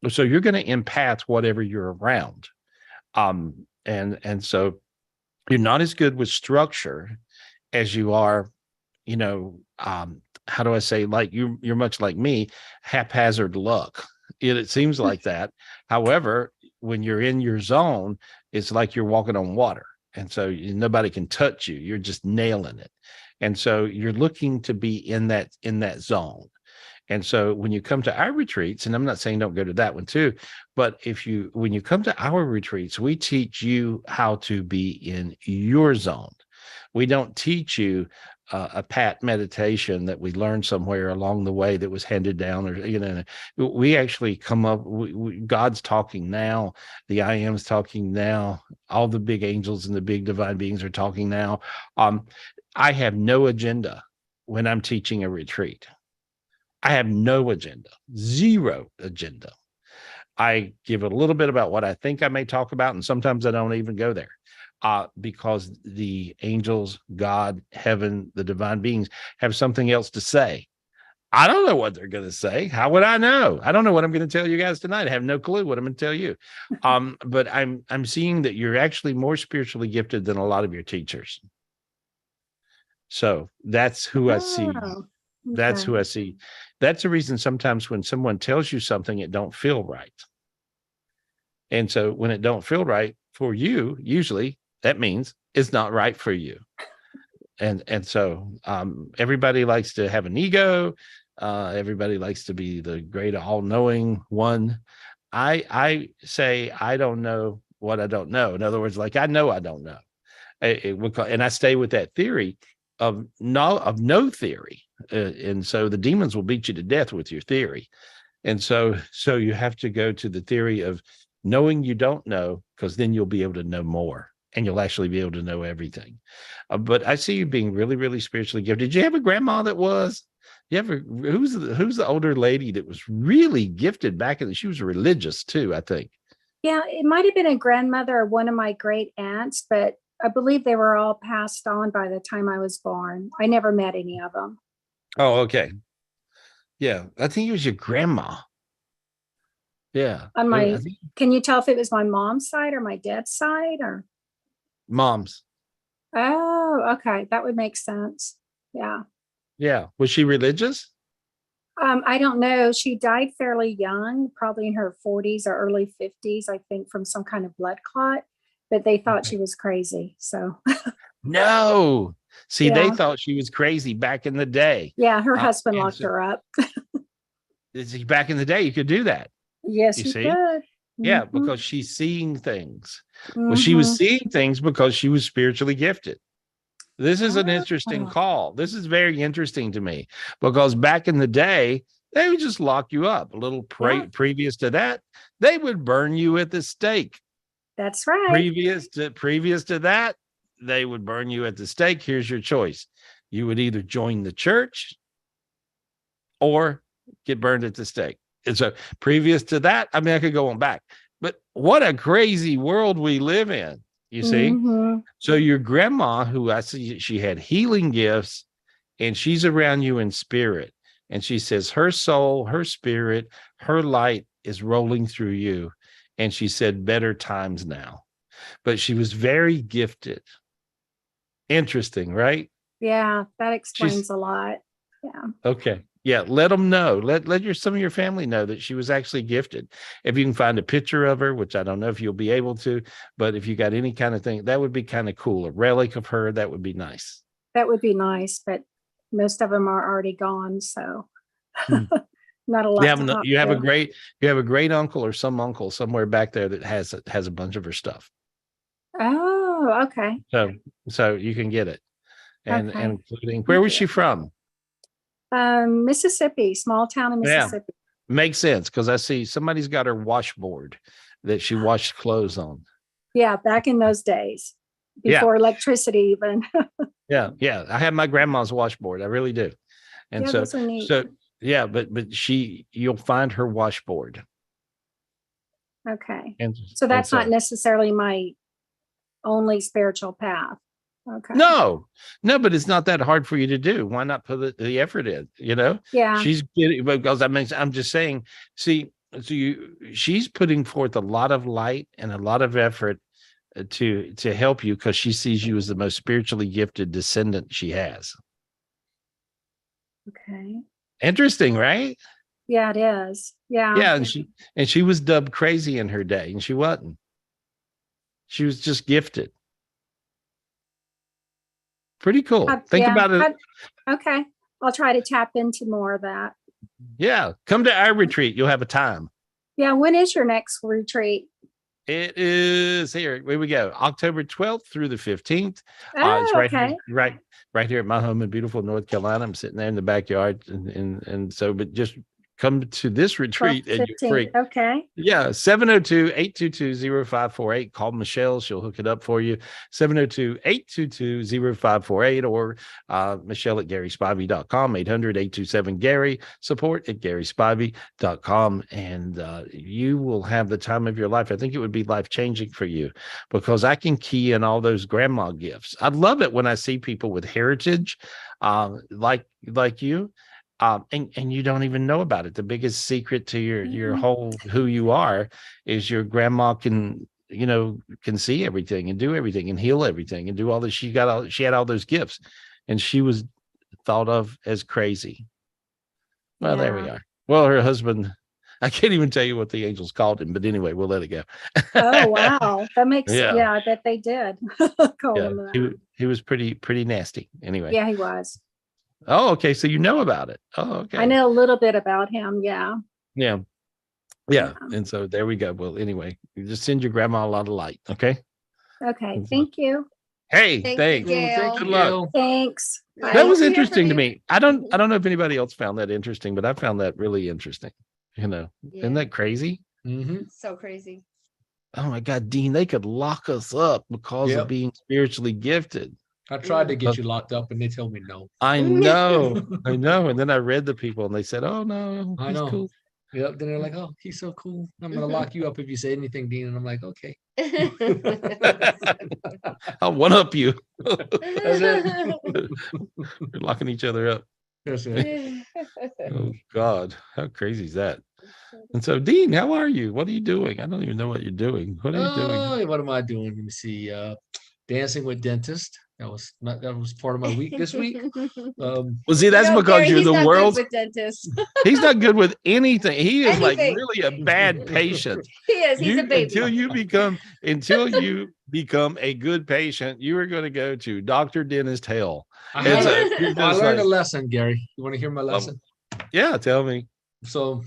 So you're going to empath whatever you're around. And so you're not as good with structure as you are, how do I say, like you're much like me, haphazard luck. It seems like that. However, when you're in your zone, it's like you're walking on water. And so nobody can touch you. You're just nailing it. And so you're looking to be in that zone. And so when you come to our retreats, and I'm not saying don't go to that one too, but when you come to our retreats, we teach you how to be in your zone. We don't teach you a pat meditation that we learned somewhere along the way that was handed down, or, we actually come up, God's talking now, the I am's talking now, all the big angels and the big divine beings are talking now. I have no agenda when I'm teaching a retreat. I have no agenda, zero agenda. I give a little bit about what I think I may talk about, and sometimes I don't even go there because the angels, God, heaven, the divine beings have something else to say. I don't know what they're going to say. How would I know? I don't know what I'm going to tell you guys tonight. I have no clue what I'm going to tell you. But I'm seeing that you're actually more spiritually gifted than a lot of your teachers. So that's who I see. That's who I see. That's the reason sometimes when someone tells you something, it don't feel right. And so when it don't feel right for you, usually that means it's not right for you. And so everybody likes to have an ego. Everybody likes to be the great all-knowing one. I say I don't know what I don't know. In other words, like I know I don't know. And I stay with that theory of no theory. And so the demons will beat you to death with your theory. And so you have to go to the theory of knowing you don't know, because then you'll be able to know more and you'll actually be able to know everything. But I see you being really, really spiritually gifted. Did you have a grandma that was? Who's the older lady that was really gifted back in she was religious too, I think. Yeah, it might have been a grandmother or one of my great aunts, but I believe they were all passed on by the time I was born. I never met any of them. Oh, okay. Yeah, I think it was your grandma. Yeah. Can you tell if it was my mom's side or my dad's side or? Mom's. Oh, okay. That would make sense. Yeah. Yeah. Was she religious? I don't know. She died fairly young, probably in her 40s or early 50s, I think, from some kind of blood clot, but they thought she was crazy. So no. See, Yeah. they thought she was crazy back in the day. Yeah, her husband locked her up. Back in the day, you could do that. Yes, You you see? could. Yeah, Mhm. because she's seeing things. Well, she was seeing things because she was spiritually gifted. This is an interesting call. This is very interesting to me because back in the day, they would just lock you up. A little previous to that, they would burn you at the stake. That's right. Previous to that, they would burn you at the stake. Here's your choice. You would either join the church or get burned at the stake. And so previous to that, I mean, I could go on back, but what a crazy world we live in, you see? So your grandma, who I see, she had healing gifts and she's around you in spirit. And she says her soul, her spirit, her light is rolling through you. And she said, better times now. But she was very gifted. Interesting, right? Yeah, that explains a lot. Yeah. Okay. Yeah, let them know. Let some of your family know that she was actually gifted. If you can find a picture of her, which I don't know if you'll be able to, but if you got any kind of thing, that would be kind of cool. A relic of her, that would be nice. That would be nice, but most of them are already gone, so not a lot. You have a great uncle or some uncle somewhere back there that has a bunch of her stuff. Oh, okay. So you can get it. And Okay. including, where was she from? Mississippi, small town in Mississippi. Makes sense because I see somebody's got her washboard that she washed clothes on. Yeah, back in those days, before electricity even. Yeah. I have my grandma's washboard. I really do. And Yeah, those are neat. Yeah, but you'll find her washboard. Okay. And So that's and not necessarily my only spiritual path. Okay. no, but it's not that hard for you to do. Why not put the effort in? Yeah. She's getting, because I'm just saying, see, she's putting forth a lot of light and a lot of effort to help you, because she sees you as the most spiritually gifted descendant she has. Okay. Interesting, right? Yeah, it is. Yeah. Yeah, and she was dubbed crazy in her day, and she wasn't. She was just gifted. Pretty cool. Think about it. Okay. I'll try to tap into more of that. Yeah, come to our retreat. You'll have a time. Yeah. When is your next retreat? It is here. Here we go. October 12th through the 15th. Oh, It's right okay. here, right here at my home in beautiful North Carolina. I'm sitting there in the backyard, and so, but just come to this retreat and you're free. Okay. Yeah, 702-822-0548. Call Michelle. She'll hook it up for you. 702-822-0548, or Michelle at GarySpivey.com, 800-827-GARY, support at GarySpivey.com. And you will have the time of your life. I think it would be life-changing for you, because I can key in all those grandma gifts. I love it when I see people with heritage like you. And you don't even know about it. The biggest secret to your whole who you are is your grandma can see everything and do everything and heal everything and do all this. She had all those gifts, and she was thought of as crazy. Well, there we are. Well, her husband, I can't even tell you what the angels called him, but anyway, we'll let it go. Oh, wow. That makes, Yeah. I bet they did. Call him that. He was pretty nasty anyway. Yeah, he was. Oh, okay. So you know about it. Oh, okay. I know a little bit about him. Yeah. Yeah. And so there we go. Well, anyway, you just send your grandma a lot of light. Okay. Okay. Thank you. Hey, Thank thanks. you, Gail. Good luck. Thanks. That was interesting to me. I don't know if anybody else found that interesting, but I found that really interesting. Isn't that crazy? Mm-hmm. So crazy. Oh my God, Dean, they could lock us up because of being spiritually gifted. I tried to get you locked up, and they told me no. I know. And then I read the people, and they said, "Oh no, I he's know. cool." Yep. Then they're like, "Oh, he's so cool. I'm gonna lock you up if you say anything, Dean." And I'm like, "Okay." I'll one up you. That's it. We're locking each other up. That's it. Oh God, how crazy is that? And so, Dean, how are you? What are you doing? I don't even know what you're doing. What are you doing? What am I doing? Let me see. Dancing with dentist. That was part of my week this week. Well, see, that's because Gary, you're he's the not world's. good with dentists. He's not good with anything. He is like Anything. really a bad patient. He is. He's a baby. Until you become a good patient, you are going to go to Dr. Dentist hell. I It's learned a like, lesson, Gary. You want to hear my lesson? yeah, tell me. So,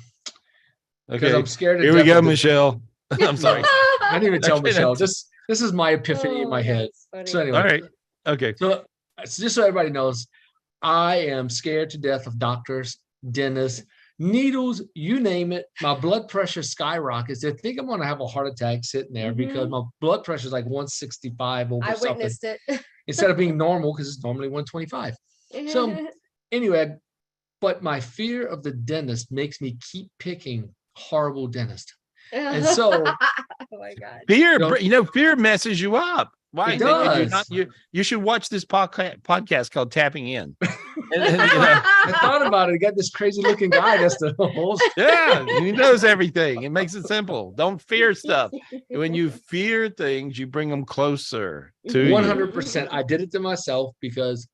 Okay, I'm scared. Here we go, Michelle. I'm sorry. I didn't even tell Okay, Michelle. that's- This is my epiphany in my head. So anyway, All right. Okay. So just so everybody knows, I am scared to death of doctors, dentists, needles, you name it. My blood pressure skyrockets. They think I'm going to have a heart attack sitting there because my blood pressure is like 165 over I something. witnessed it. Instead of being normal, because it's normally 125. So anyway, but my fear of the dentist makes me keep picking horrible dentists. And so, oh my God. Fear messes you up. Why? It does. You should watch this podcast called Tapping In. I thought about it. I got this crazy looking guy that's the host. Yeah, he knows everything. It makes it simple. Don't fear stuff. When you fear things, you bring them closer to 100%. I did it to myself because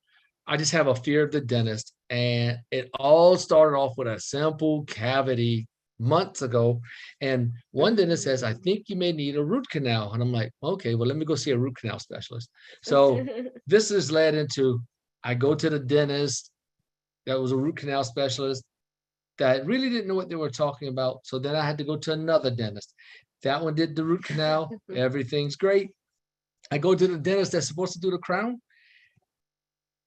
I just have a fear of the dentist. And it all started off with a simple cavity months ago. And one dentist says, I think you may need a root canal. And I'm like, okay, well, let me go see a root canal specialist. So this has led into, I go to the dentist that was a root canal specialist that really didn't know what they were talking about. So then I had to go to another dentist. That one did the root canal. Everything's great. I go to the dentist that's supposed to do the crown.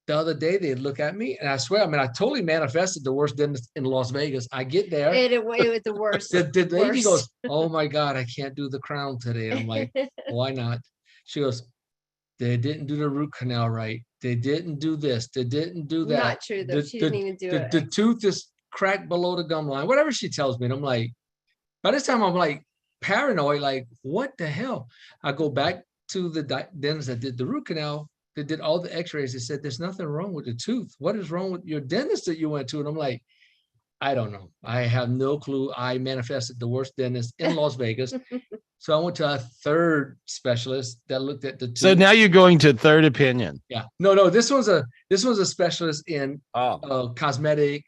The other day, they look at me, and I swear, I totally manifested the worst dentist in Las Vegas. I get there. It was the worst. The lady goes, oh my God, I can't do the crown today. And I'm like, why not? She goes, they didn't do the root canal right. They didn't do this. They didn't do that. Not true, though. She didn't even do it. The tooth is crack below the gum line, whatever she tells me. And I'm like, by this time I'm like paranoid, like, what the hell? I go back to the dentist that did the root canal. They did all the x-rays. They said, there's nothing wrong with the tooth. What is wrong with your dentist that you went to? And I'm like, I don't know. I have no clue. I manifested the worst dentist in Las Vegas. So I went to a third specialist that looked at the tooth. So now you're going to third opinion. Yeah. No, this was a specialist in cosmetic,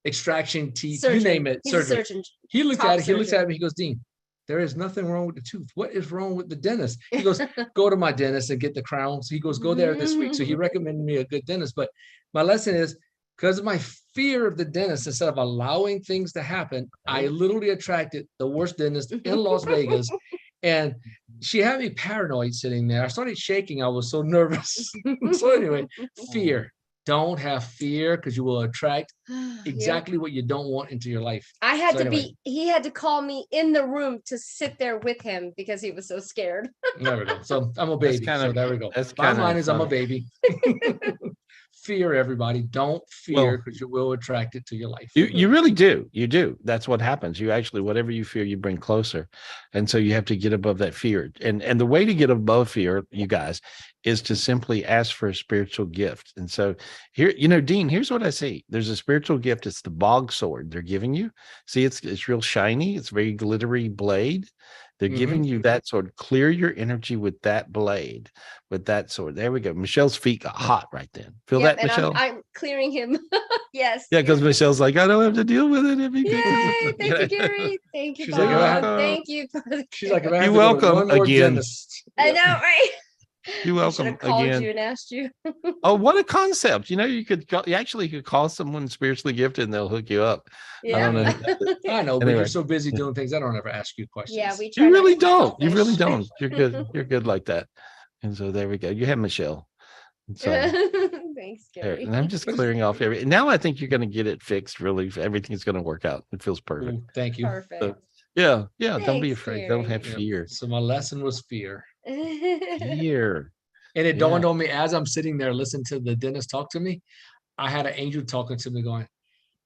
extraction, teeth, Surgeon. you name it, He's a surgery. surgeon. He looked Top at it, he looks surgeon. at me, he goes, Dean, there is nothing wrong with the tooth. What is wrong with the dentist? He goes, go to my dentist and get the crowns. He goes, go there this week. So he recommended me a good dentist. But my lesson is, because of my fear of the dentist, instead of allowing things to happen, I literally attracted the worst dentist in Las Vegas. And she had me paranoid sitting there. I started shaking. I was so nervous. So anyway, fear. Don't have fear, because you will attract exactly what you don't want into your life. I had So to anyway. he had to call me in the room to sit there with him because he was so scared. There we go. So I'm a baby. So there we go. Bottom line is I'm a baby. Fear, everybody. Don't fear, because you will attract it to your life. You really do. You do. That's what happens. You actually, whatever you fear, you bring closer. And so you have to get above that fear. And the way to get above fear, you guys, is to simply ask for a spiritual gift. And so here, Dean, here's what I see. There's a spiritual gift. It's the bog sword they're giving you. See, it's real shiny. It's very glittery blade. They're giving you that sword. Clear your energy with that blade, with that sword. There we go. Michelle's feet got hot right then. Feel that, and Michelle? I'm clearing him. Yes. Yeah, because Michelle's like, I don't have to deal with it. Yay, thank you, Gary. Thank you, She's Bob. like, Thank you. For the She's like, if I have You're to go to welcome one more again. dentist. I know, right? You're I should welcome have called again. you and asked you. Oh, what a concept. You could call someone spiritually gifted and they'll hook you up. I don't know. I know, but Anyway. you're so busy doing things. I don't ever ask you questions. Yeah, we try You not really to be don't. You really selfish. don't. You're good. You're good like that. And so there we go. You have Michelle. And so Thanks, there, Gary. and I'm just clearing off now I think you're going to get it fixed. Really, everything's going to work out. It feels perfect. Ooh, thank you. Perfect. So, yeah. Don't be Thanks, afraid. Don't have Yep. fear. So my lesson was fear. Fear. And it dawned on me as I'm sitting there listening to the dentist talk to me, I had an angel talking to me going,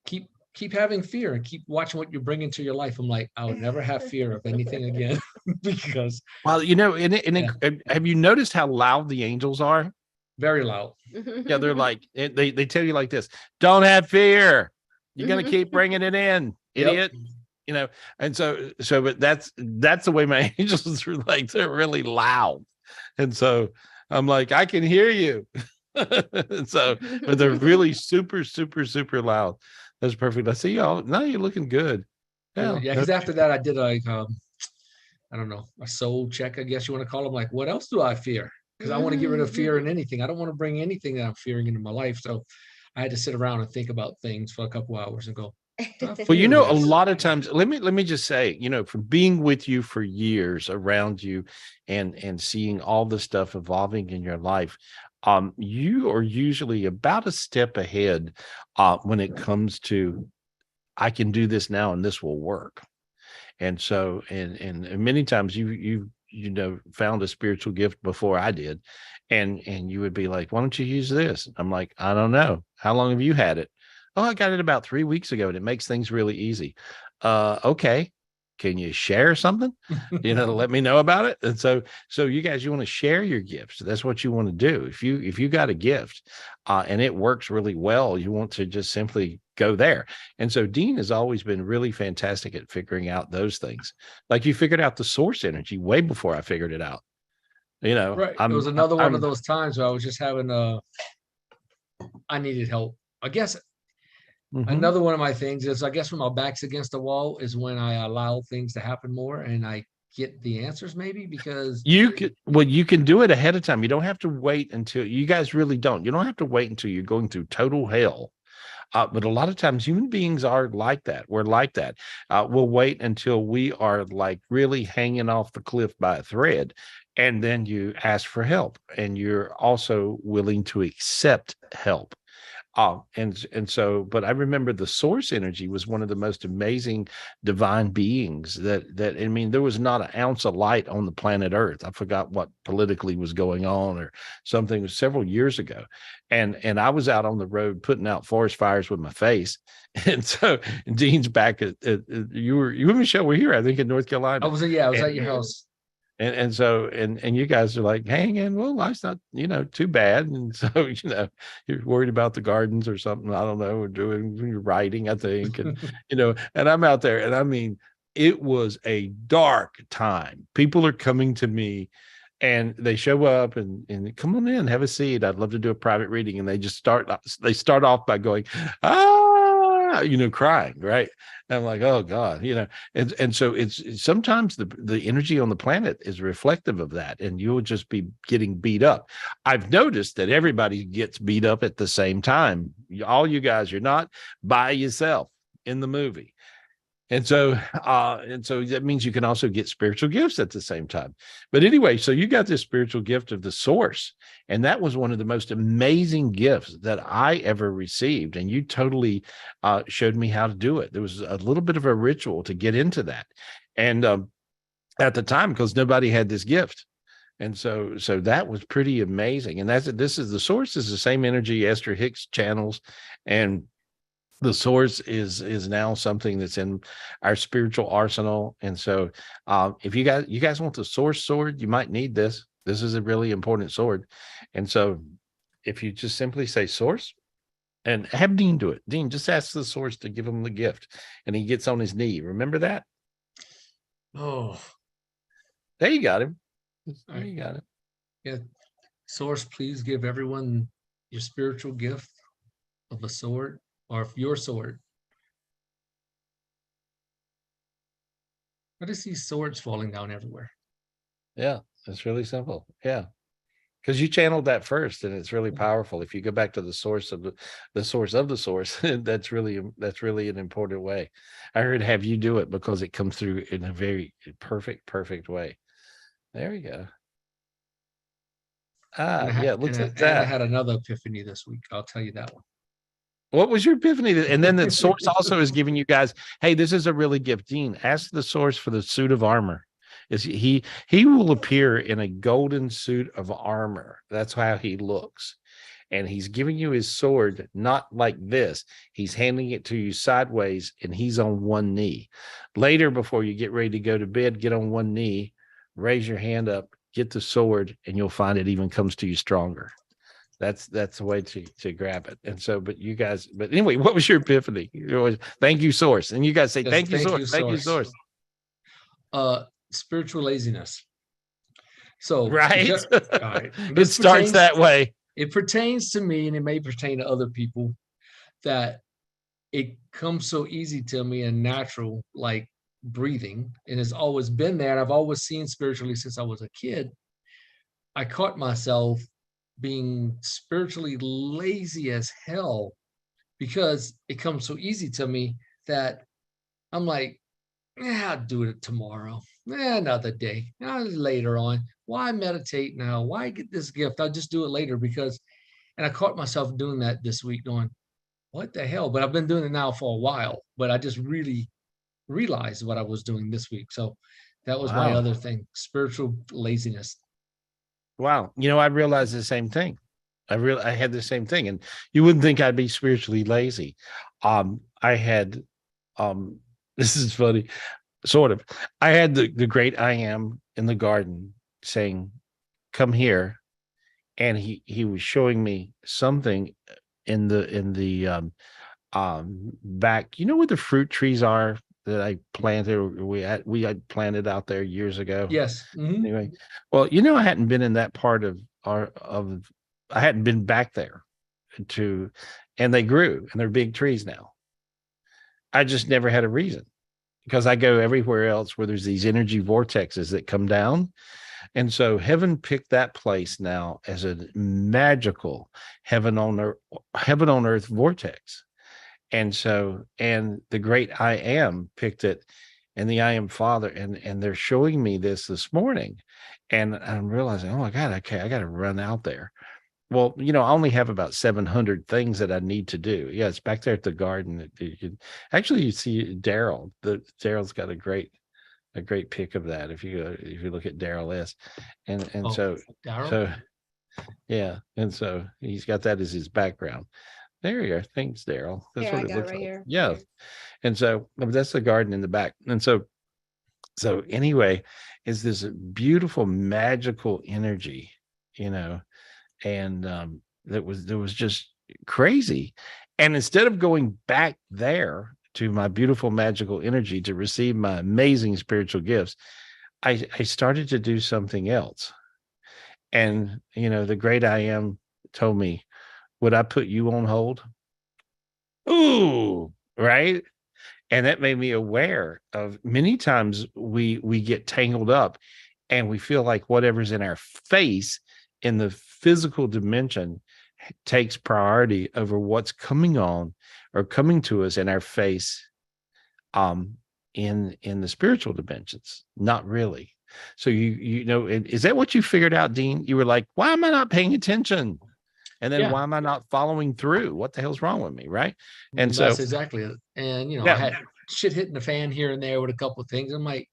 keep having fear and keep watching what you bring into your life. I'm like, I would never have fear of anything again because. Well, have you noticed how loud the angels are? Very loud. Yeah, they're like, they tell you like this, don't have fear. You're going to keep bringing it in, idiot. And but that's the way my angels are like, they're really loud. And so I'm like, I can hear you. And so, but they're really super, super, super loud. That's perfect. I see y'all. Now you're looking good. Yeah. Because after that, I did I don't know, a soul check, I guess you want to call them. Like, what else do I fear? Because I want to get rid of fear in anything. I don't want to bring anything that I'm fearing into my life. So I had to sit around and think about things for a couple hours and go. Well, a lot of times, let me just say, from being with you for years, around you, and seeing all the stuff evolving in your life, you are usually about a step ahead when it comes to, I can do this now and this will work. And so, and many times you found a spiritual gift before I did, and you would be like, why don't you use this? I'm like, I don't know. How long have you had it? Oh, I got it about 3 weeks ago, and it makes things really easy. Okay. Can you share something, to let me know about it? And so you guys, you want to share your gifts. That's what you want to do. If you got a gift and it works really well, you want to just simply go there. And so Dean has always been really fantastic at figuring out those things. Like you figured out the source energy way before I figured it out. Right. It was another one of those times where I was just having I needed help. I guess another one of my things is, I guess when my back's against the wall is when I allow things to happen more and I get the answers, maybe, because you can do it ahead of time. You don't have to wait until, you guys really don't. You don't have to wait until you're going through total hell. But a lot of times human beings are like that. We're like that. We'll wait until we are like really hanging off the cliff by a thread. And then you ask for help, and you're also willing to accept help. And so, but I remember the source energy was one of the most amazing divine beings that I mean, there was not an ounce of light on the planet Earth. I forgot what politically was going on or something several years ago. And I was out on the road putting out forest fires with my face. And so Dean's back you and Michelle were here, I think, in North Carolina. I was at your house. And so you guys are like, hanging, well, life's not, too bad. And so, you're worried about the gardens or something. I don't know, or doing writing, I think. And, and I'm out there, and I mean, it was a dark time. People are coming to me and they show up and come on in, have a seat. I'd love to do a private reading. And they start off by going, crying, right? And I'm like, oh God, and so it's sometimes the energy on the planet is reflective of that, and you'll just be getting beat up. I've noticed that everybody gets beat up at the same time. All you guys, you're not by yourself in the movie. And so that means you can also get spiritual gifts at the same time. But anyway, so you got this spiritual gift of the source, and that was one of the most amazing gifts that I ever received. And you totally showed me how to do it. There was a little bit of a ritual to get into that, and at the time, because nobody had this gift. And so that was pretty amazing. And this is the source is the same energy Esther Hicks channels, and the source is now something that's in our spiritual arsenal. And so if you guys want the source sword, you might need this. This is a really important sword. And so if you just simply say source and have Dean do it, Dean, just ask the source to give him the gift, and he gets on his knee. Remember that? Oh, there you got him. There you got it. Yeah. Source, please give everyone your spiritual gift of a sword, or your sword. I just see swords falling down everywhere. Yeah, it's really simple. Yeah, because you channeled that first, and it's really powerful. If you go back to the source of the source of the source, that's really an important way. I heard have you do it because it comes through in a very perfect way. There we go. Yeah, looks like that. And I had another epiphany this week. I'll tell you that one. What was your epiphany? And then the source also is giving you guys, hey, this is a really gift. Dean, ask the source for the suit of armor. Is he will appear in a golden suit of armor. That's how he looks. And he's giving you his sword, not like this. He's handing it to you sideways, and he's on one knee. Later, before you get ready to go to bed, get on one knee, raise your hand up, get the sword, and you'll find it even comes to you stronger. That's the way to grab it. And so, but anyway, what was your epiphany? Thank you, source. And you guys say, thank you, source. Thank you, source. Spiritual laziness. So, right. Right. It starts that way. It pertains to me, and it may pertain to other people, that it comes so easy to me and natural, like breathing, and it's always been there. And I've always seen spiritually since I was a kid. I caught myself being spiritually lazy as hell because it comes so easy to me that I'm like, I'll do it tomorrow. Another day. Later on. Why meditate now? Why get this gift? I'll just do it later and I caught myself doing that this week going, what the hell? But I've been doing it now for a while, but I just really realized what I was doing this week. So that was my other thing, spiritual laziness. Wow. I realized the same thing. I had the same thing, and you wouldn't think I'd be spiritually lazy. I had, this is funny, sort of. I had the great I am in the garden saying, come here. And he was showing me something in the back, where the fruit trees are that I planted, we had planted out there years ago. Yes. Mm-hmm. Anyway, well, I hadn't been in that part I hadn't been back there and they grew, and they're big trees now. I just never had a reason, because I go everywhere else where there's these energy vortexes that come down. And so heaven picked that place now as a magical heaven on earth vortex. And so, and the great I am picked it, and the I am Father, and they're showing me this morning, and I'm realizing, oh my God, okay, I got to run out there. Well, I only have about 700 things that I need to do. Yeah, it's back there at the garden. Actually, you see Daryl. Daryl's got a great pic of that. If you look at Daryl S, and so Daryl? yeah, and so he's got that as his background. There you are. Thanks, Daryl. That's Here, what I it got it looks right like. here. Yeah, and so that's the garden in the back, and so anyway, is this beautiful magical energy, and that was just crazy. And instead of going back there to my beautiful magical energy to receive my amazing spiritual gifts, I started to do something else. And the great I am told me, would I put you on hold? Ooh, right. And that made me aware of many times we get tangled up and we feel like whatever's in our face in the physical dimension takes priority over what's coming on or coming to us in our face in the spiritual dimensions. Not really. So is that what you figured out, Dean? You were like, why am I not paying attention? And then why am I not following through? What the hell's wrong with me? Right. And that's exactly it. And I had shit hitting the fan here and there with a couple of things. I'm like,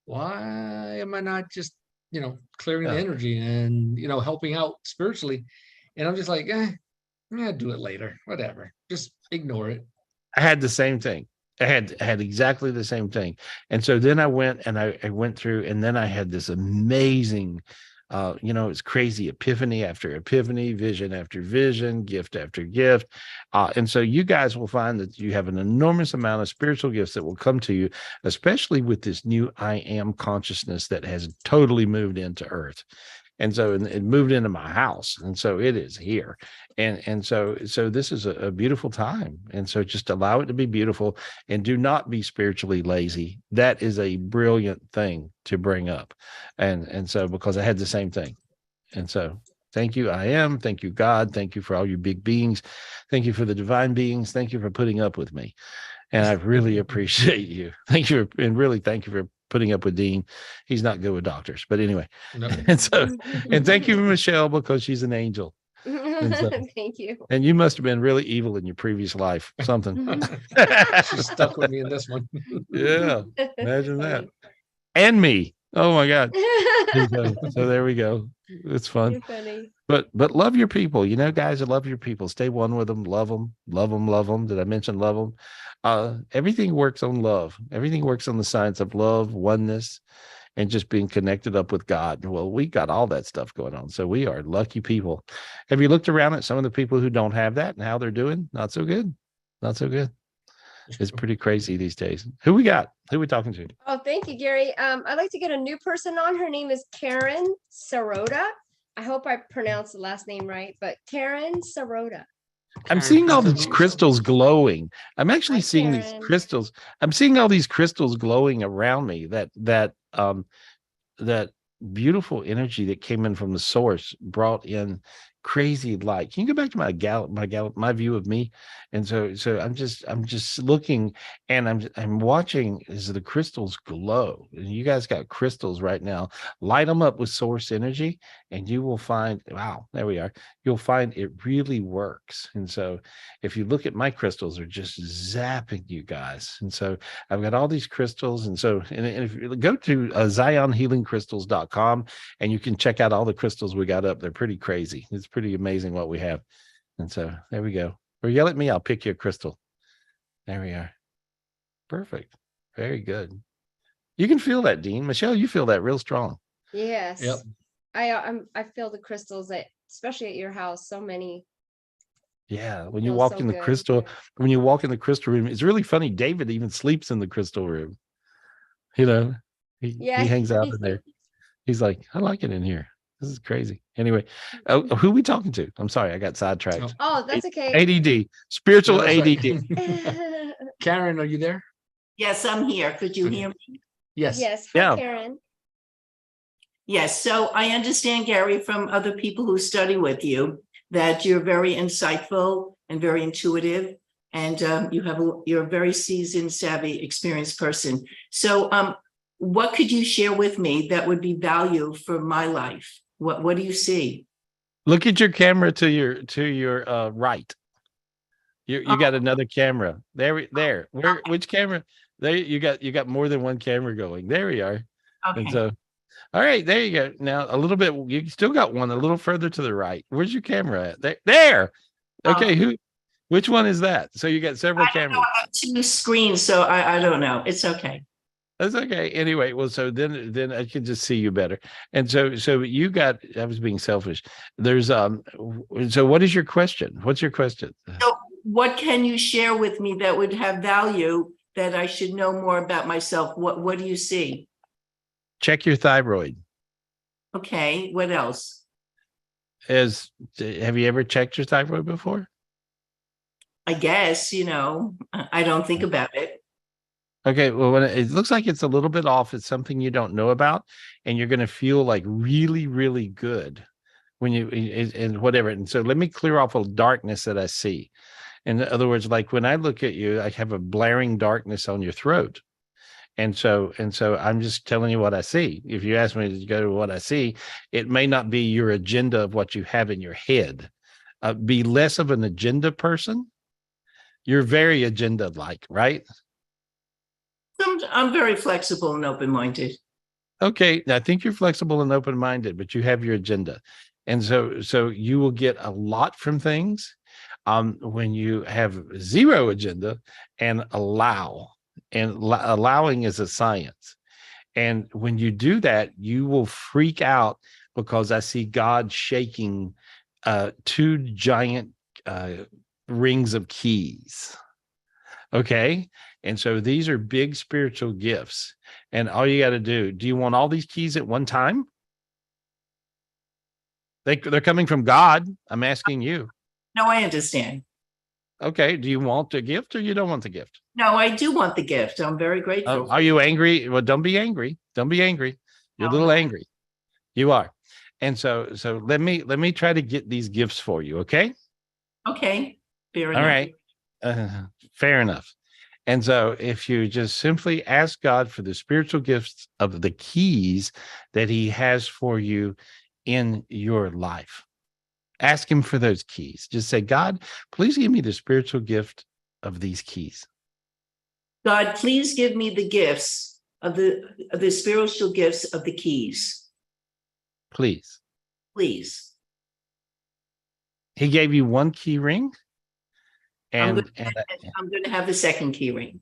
why am I not just clearing the energy and helping out spiritually? And I'm just like, I'll do it later, whatever, just ignore it. I had the same thing. I had exactly the same thing. And so then I went and I went through, and then I had this amazing it's crazy, epiphany after epiphany, vision after vision, gift after gift. And so you guys will find that you have an enormous amount of spiritual gifts that will come to you, especially with this new I am consciousness that has totally moved into earth. And so it moved into my house. And so it is here. And so this is a beautiful time. And so just allow it to be beautiful and do not be spiritually lazy. That is a brilliant thing to bring up. And so, because I had the same thing. And so thank you, I am. Thank you, God. Thank you for all you big beings. Thank you for the divine beings. Thank you for putting up with me. And I really appreciate you. Thank you. And really thank you for putting up with Dean. He's not good with doctors, but anyway. No. And thank you, Michelle, because she's an angel. Thank you. And you must have been really evil in your previous life. Something. She's stuck with me in this one. Yeah. Imagine that. And me. Oh my God. So there we go. It's fun. You're funny. But love your people. Guys, love your people. Stay one with them. Love them. Love them. Love them. Did I mention love them? Everything works on love. Everything works on the science of love, oneness, and just being connected up with God. Well, we got all that stuff going on. So we are lucky people. Have you looked around at some of the people who don't have that and how they're doing? Not so good. Not so good. It's pretty crazy these days. Who we got? Who we talking to? Oh, thank you, Gary. I'd like to get a new person on. Her name is Karen Sirota. I hope I pronounced the last name right, but Karen Sirota. I'm seeing all these crystals glowing. I'm actually seeing these crystals. I'm seeing all these crystals glowing around me. That beautiful energy that came in from the source brought in crazy light. Can you go back to my view of me? And so I'm just looking, and I'm watching as the crystals glow. And you guys got crystals right now. Light them up with source energy, and you will find, wow, there we are. You'll find it really works. And so if you look at my crystals, are just zapping you guys. And so I've got all these crystals. And so, and if you go to ZionHealingCrystals.com, and you can check out all the crystals we got up. They're pretty crazy. It's pretty amazing what we have. And so there we go. Or yell at me, I'll pick you a crystal. There we are. Perfect. Very good. You can feel that, Dean. Michelle, you feel that real strong. Yes. Yep. I feel the crystals especially at your house, so many. Yeah, when you walk in the crystal, when you walk in the crystal room, it's really funny. David even sleeps in the crystal room. He hangs out in there. He's like, I like it in here. This is crazy. Anyway, who are we talking to? I'm sorry, I got sidetracked. Oh, that's okay. ADD, spiritual ADD. Karen, are you there? Yes, I'm here. Could you hear me? Yes. Yes. Hi, Karen. Yes. So I understand, Gary, from other people who study with you, that you're very insightful and very intuitive, and you're a very seasoned, savvy, experienced person. So what could you share with me that would be value for my life? What do you see? Look at your camera to your right. You got another camera. There. Which camera? There you got more than one camera going. There we are. And Okay. so all right, there you go. Now a little bit, you still got one a little further to the right. Where's your camera at? There. Okay, which one is that? So you got several cameras. I have 2 screens, so I don't know. It's okay. That's okay. Anyway, well, so then I can just see you better. And so you got, I was being selfish. There's so what is your question? What's your question? So what can you share with me that would have value that I should know more about myself? What do you see? Check your thyroid. Okay, what else? Have you ever checked your thyroid before? I guess, I don't think about it. Okay, well, when it looks like it's a little bit off, it's something you don't know about, and you're going to feel like really, really good when you and whatever. And so let me clear off a darkness that I see. In other words, like when I look at you, I have a blaring darkness on your throat. And so I'm just telling you what I see. If you ask me to go to what I see, it may not be your agenda of what you have in your head. Be less of an agenda person. You're very agenda-like, right? I'm very flexible and open-minded. Okay, I think you're flexible and open-minded, but you have your agenda. And so you will get a lot from things when you have zero agenda and allow. And allowing is a science. And when you do that, you will freak out because I see God shaking 2 giant rings of keys. Okay. And so these are big spiritual gifts. And all you got to do you want all these keys at one time? They're coming from God. I'm asking you. No, I understand. Okay. Do you want the gift or you don't want the gift? No, I do want the gift. I'm very grateful. Are you angry? Well, don't be angry. Don't be angry. You're a little angry. You are. And so let me try to get these gifts for you. Okay. Okay. Fair enough. All right. Fair enough. And so if you just simply ask God for the spiritual gifts of the keys that he has for you in your life, ask him for those keys. Just say, God, please give me the spiritual gift of these keys. God, please give me the gifts of the spiritual gifts of the keys. Please. Please. He gave you 1 key ring. I'm going to have the second key ring.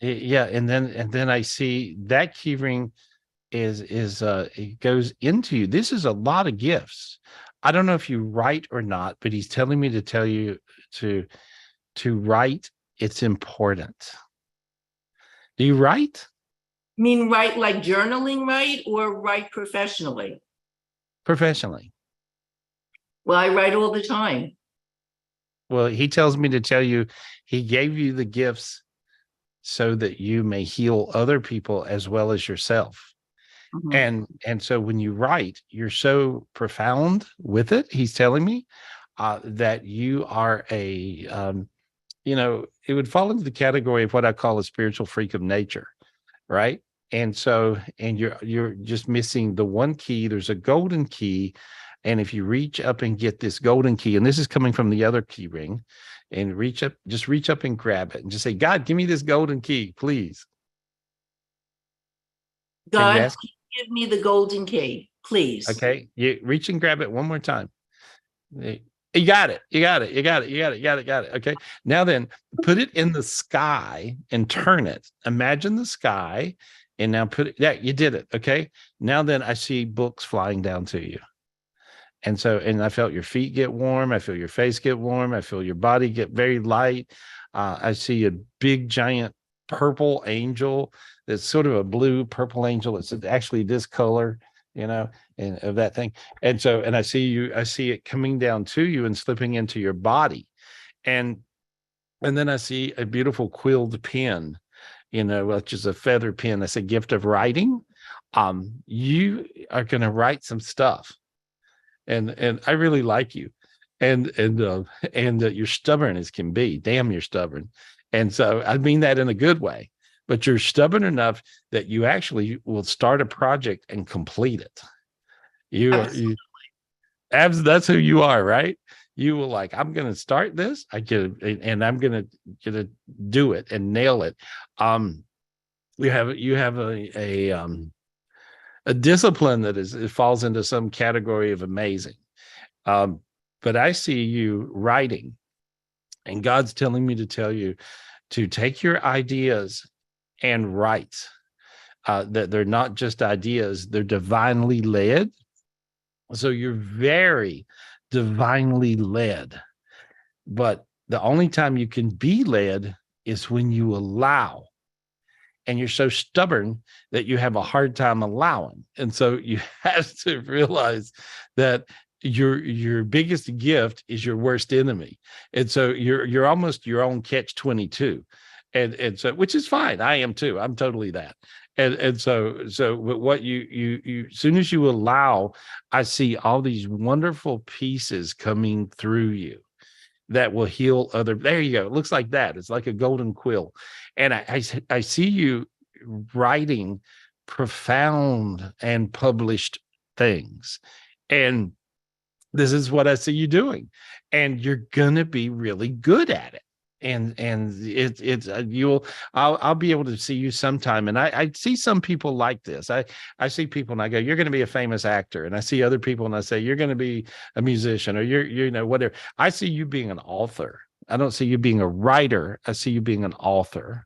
Yeah, and then I see that key ring is it goes into you. This is a lot of gifts. I don't know if you write or not, but he's telling me to tell you to write. It's important. Do you write? You mean write like journaling, right? Or write professionally? Professionally. Well, I write all the time. Well, he tells me to tell you he gave you the gifts so that you may heal other people as well as yourself. Mm-hmm. And so when you write, you're so profound with it. He's telling me that you are it would fall into the category of what I call a spiritual freak of nature, right? And so, and you're just missing the 1 key. There's a golden key. And if you reach up and get this golden key, and this is coming from the other key ring, and reach up and grab it and just say, God, give me this golden key, please. God, give me the golden key, please. Okay. You reach and grab it one more time. You got it. You got it. Okay. Now then, put it in the sky and turn it. Imagine the sky. And now put it, yeah, you did it. Okay. Now then I see books flying down to you. And I felt your feet get warm. I feel your face get warm. I feel your body get very light. I see a big, giant purple angel that's sort of a blue purple angel. It's actually this color, and of that thing. And I see it coming down to you and slipping into your body. And then I see a beautiful quilled pen, which is a feather pen. That's a gift of writing. You are going to write some stuff. And I really like you, and you're stubborn as can be. Damn, you're stubborn. And so I mean that in a good way, but you're stubborn enough that you actually will start a project and complete it. That's who you are, right? You will like, I'm going to start this. And I'm going to do it and nail it. You have a discipline that it falls into some category of amazing. But I see you writing, and God's telling me to tell you to take your ideas and write. That they're not just ideas, they're divinely led. So you're very divinely led. But the only time you can be led is when you allow. And you're so stubborn that you have a hard time allowing. And so you have to realize that your biggest gift is your worst enemy. And so you're almost your own catch-22. And so, which is fine. I am too. I'm totally that. And so what you as soon as you allow, I see all these wonderful pieces coming through you that will heal other. There you go. It looks like that. It's like a golden quill. And I see you writing profound and published things. And this is what I see you doing. And you're going to be really good at it. And I'll be able to see you sometime. And I see some people like this. I see people and I go, you're going to be a famous actor. And I see other people and I say, you're going to be a musician, or you're whatever. I see you being an author. I don't see you being a writer. I see you being an author.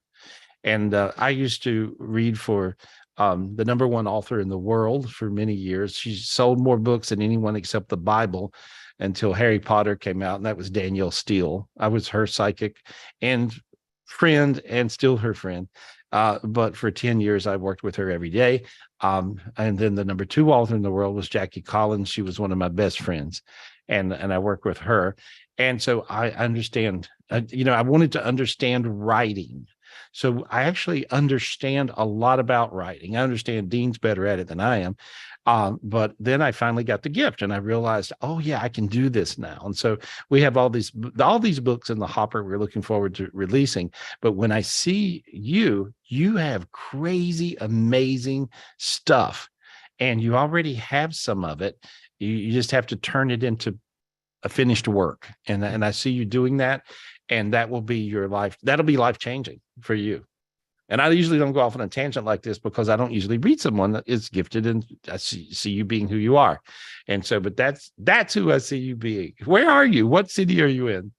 And I used to read for the #1 author in the world for many years. She sold more books than anyone except the Bible until Harry Potter came out, and that was Danielle Steele. I was her psychic and friend, and still her friend. But for 10 years, I worked with her every day. And then the #2 author in the world was Jackie Collins. She was one of my best friends, and I worked with her. And so I understand, I wanted to understand writing. So I actually understand a lot about writing. I understand Dean's better at it than I am. But then I finally got the gift, and I realized, oh yeah, I can do this now. And so we have all these books in the hopper we're looking forward to releasing. But when I see you have crazy, amazing stuff, and you already have some of it. You just have to turn it into a finished work. And I see you doing that, and that will be your life. That'll be life-changing for you. And I usually don't go off on a tangent like this because I don't usually read someone that is gifted, and I see you being who you are. And so, but that's who I see you being. Where are you? What city are you in?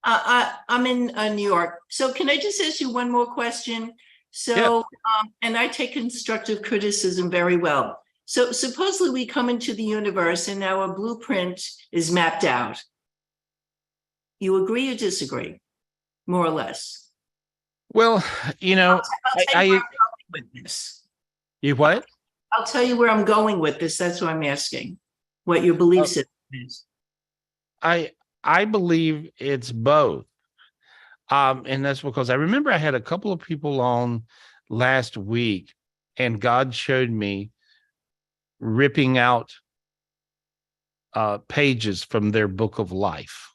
I'm in New York. So can I just ask you one more question? So, yeah. And I take constructive criticism very well. So supposedly we come into the universe and our blueprint is mapped out. You agree or disagree, more or less? Well, I'll tell you where I'm going with this. You what? I'll tell you where I'm going with this. That's what I'm asking. What your belief system is. I believe it's both. And that's because I remember I had a couple of people on last week, and God showed me ripping out pages from their book of life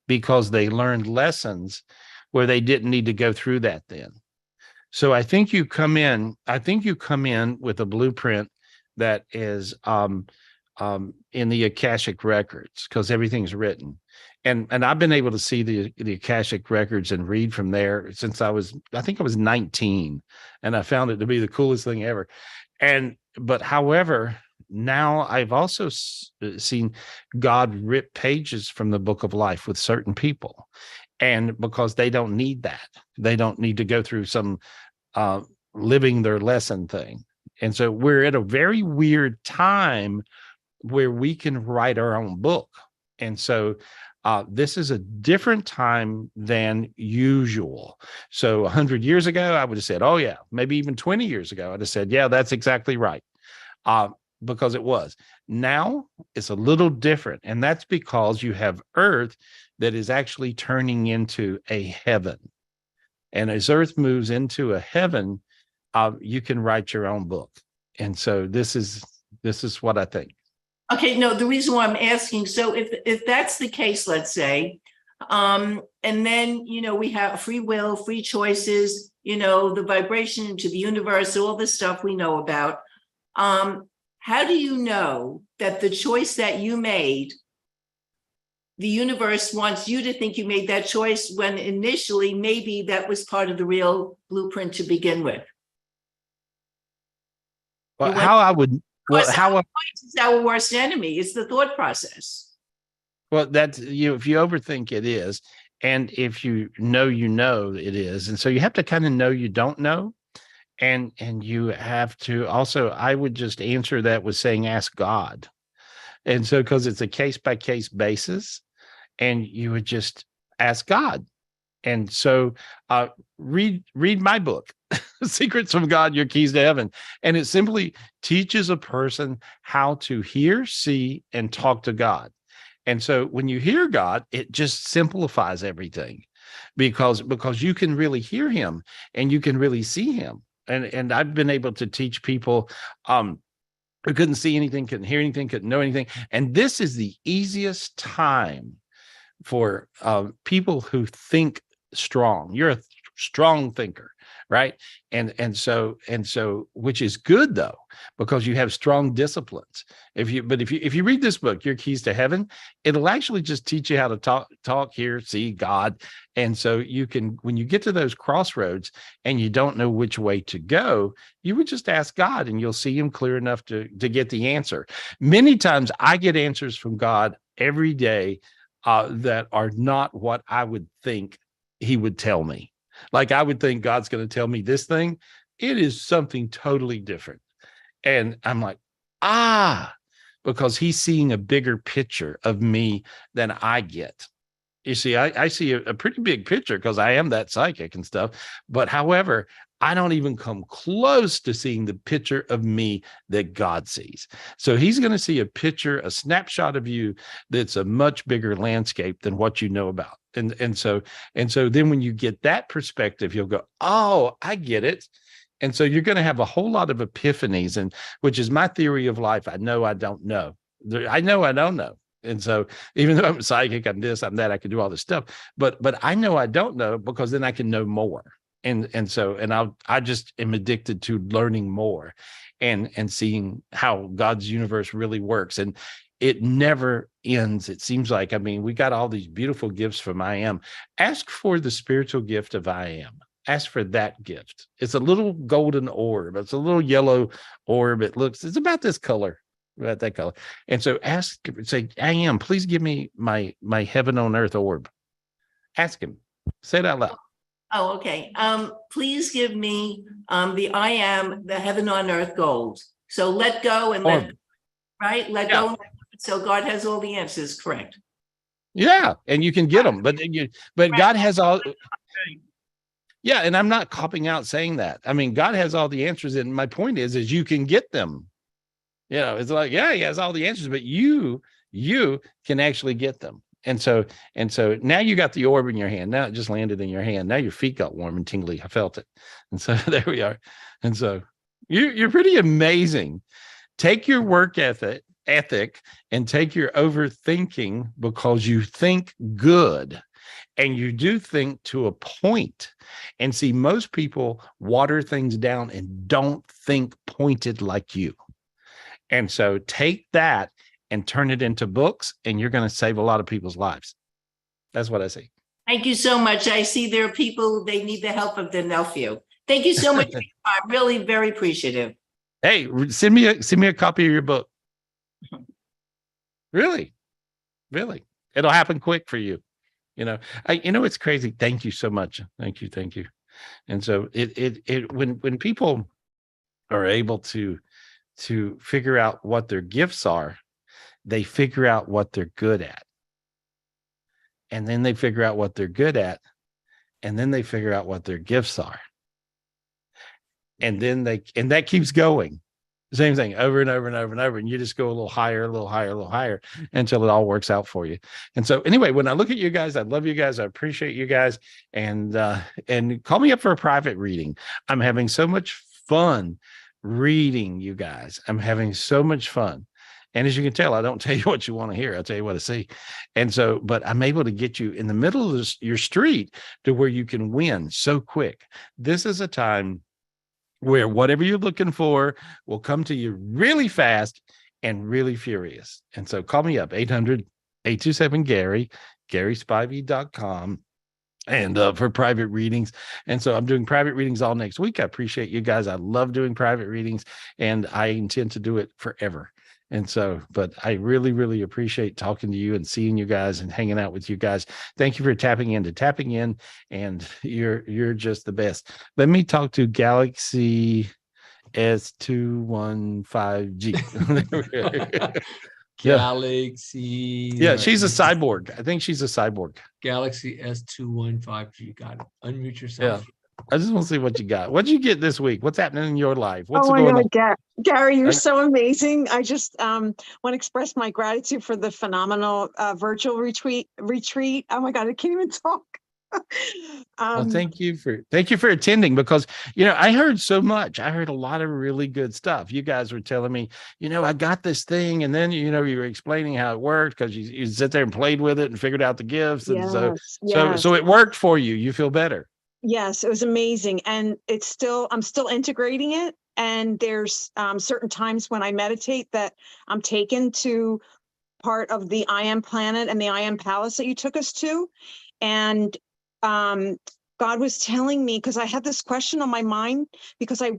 because they learned lessons where they didn't need to go through that then. So I think you come in with a blueprint that is in the Akashic records, because everything's written. And I've been able to see the Akashic records and read from there since I think I was 19, and I found it to be the coolest thing ever. But however, now I've also seen God rip pages from the book of life with certain people. And because they don't need that, they don't need to go through some living their lesson thing. And so we're at a very weird time where we can write our own book. And so this is a different time than usual. So 100 years ago, I would have said, oh yeah, maybe even 20 years ago, I'd have said, yeah, that's exactly right. Because it was. Now it's a little different. And that's because you have Earth that is actually turning into a heaven. And as Earth moves into a heaven, you can write your own book. And so this is what I think. Okay, no, the reason why I'm asking, so if that's the case, let's say, and then, we have free will, free choices, the vibration into the universe, all the stuff we know about. how do you know that the choice that you made, the universe wants you to think you made that choice when initially maybe that was part of the real blueprint to begin with? Well, how I would, well, how, It's our worst enemy. It's the thought process. well, that's, if you overthink, it is. And if you know, it is. And so you have to kind of know you don't know. And you have to also, I would just answer that with saying, ask God. And so, because it's a case by case basis, and you would just ask God. And so read my book, Secrets from God, Your Keys to Heaven. And it simply teaches a person how to hear, see, and talk to God. And so when you hear God, it just simplifies everything because you can really hear him and you can really see him. And I've been able to teach people who couldn't see anything, couldn't hear anything, couldn't know anything. And this is the easiest time for people who think strong. You're a strong thinker, right? And so which is good though, because you have strong disciplines. If you read this book, Your Keys to Heaven, it'll actually just teach you how to talk, hear, see God. And so you can, when you get to those crossroads and you don't know which way to go, you would just ask God and you'll see him clear enough to get the answer. Many times I get answers from God every day that are not what I would think he would tell me. Like I would think God's going to tell me this thing. It is something totally different. And I'm like, because he's seeing a bigger picture of me than I get. You see, I see a pretty big picture because I am that psychic and stuff. But however, I don't even come close to seeing the picture of me that God sees. So he's going to see a picture, a snapshot of you that's a much bigger landscape than what you know about. And so then when you get that perspective, you'll go, oh, I get it. And so you're going to have a whole lot of epiphanies, and which is my theory of life. I know I don't know. I know I don't know. And so even though I'm psychic, I'm this, I'm that, I can do all this stuff, but I know I don't know because then I can know more. And I just am addicted to learning more and seeing how God's universe really works. And it never ends. It seems like, I mean, we got all these beautiful gifts from I Am. Ask for the spiritual gift of I Am. Ask for that gift. It's a little golden orb. It's a little yellow orb. It's about this color. About that color. And so say, I Am, please give me my heaven on earth orb. Ask him. Say it out loud. Oh, okay. Please give me the I Am, the heaven on earth gold. So let go and let go. So God has all the answers, correct? Yeah, and you can get them, but God has all. Yeah, and I'm not copping out saying that. I mean, God has all the answers, and my point is you can get them. You know, it's like, yeah, he has all the answers, but you can actually get them. And so now you got the orb in your hand. Now it just landed in your hand. Now your feet got warm and tingly. I felt it. And so there we are. And so you're pretty amazing. Take your work ethic and take your overthinking, because you think good. And you do think to a point. And see, most people water things down and don't think pointed like you. And so take that and turn it into books, and you're going to save a lot of people's lives. That's what I see. Thank you so much. I see there are people, they need the help of their nephew. Thank you so much. I'm really very appreciative. Hey, send me a copy of your book. Really. It'll happen quick for you. You know, it's crazy. Thank you so much. Thank you. And so when people are able to figure out what their gifts are, they figure out what they're good at. And then they figure out what they're good at. And then they figure out what their gifts are. And then that keeps going. Same thing over and over and over and over. And you just go a little higher until it all works out for you. And so anyway, when I look at you guys, I love you guys. I appreciate you guys. And call me up for a private reading. I'm having so much fun reading you guys. I'm having so much fun. And as you can tell, I don't tell you what you want to hear. I'll tell you what I see. And so, but I'm able to get you in the middle of your street to where you can win so quick. This is a time where whatever you're looking for will come to you really fast and really furious. And so call me up, 800-827-GARY, GarySpivey.com. And for private readings. And so I'm doing private readings all next week. I appreciate you guys. I love doing private readings, and I intend to do it forever. And so, but I really, really appreciate talking to you and seeing you guys and hanging out with you guys. Thank you for tapping in, and you're just the best. Let me talk to Galaxy S215G. Galaxy. Yeah, she's a cyborg. I think she's a cyborg. Galaxy S215G. Got it. Unmute yourself. Yeah. I just want to see what you got. What'd you get this week? What's happening in your life? What's Oh my going on? God, Gary, you're Like- so amazing. I just want to express my gratitude for the phenomenal virtual retreat. Oh my God, I can't even talk. Well, thank you for attending, because I heard so much. I heard a lot of really good stuff. You guys were telling me, I got this thing, and then you were explaining how it worked, because you sit there and played with it and figured out the gifts, and so it worked for you. You feel better. Yes, it was amazing, and I'm still integrating it. And there's certain times when I meditate that I'm taken to part of the I Am planet and the I Am palace that you took us to, and God was telling me, because I had this question on my mind, because I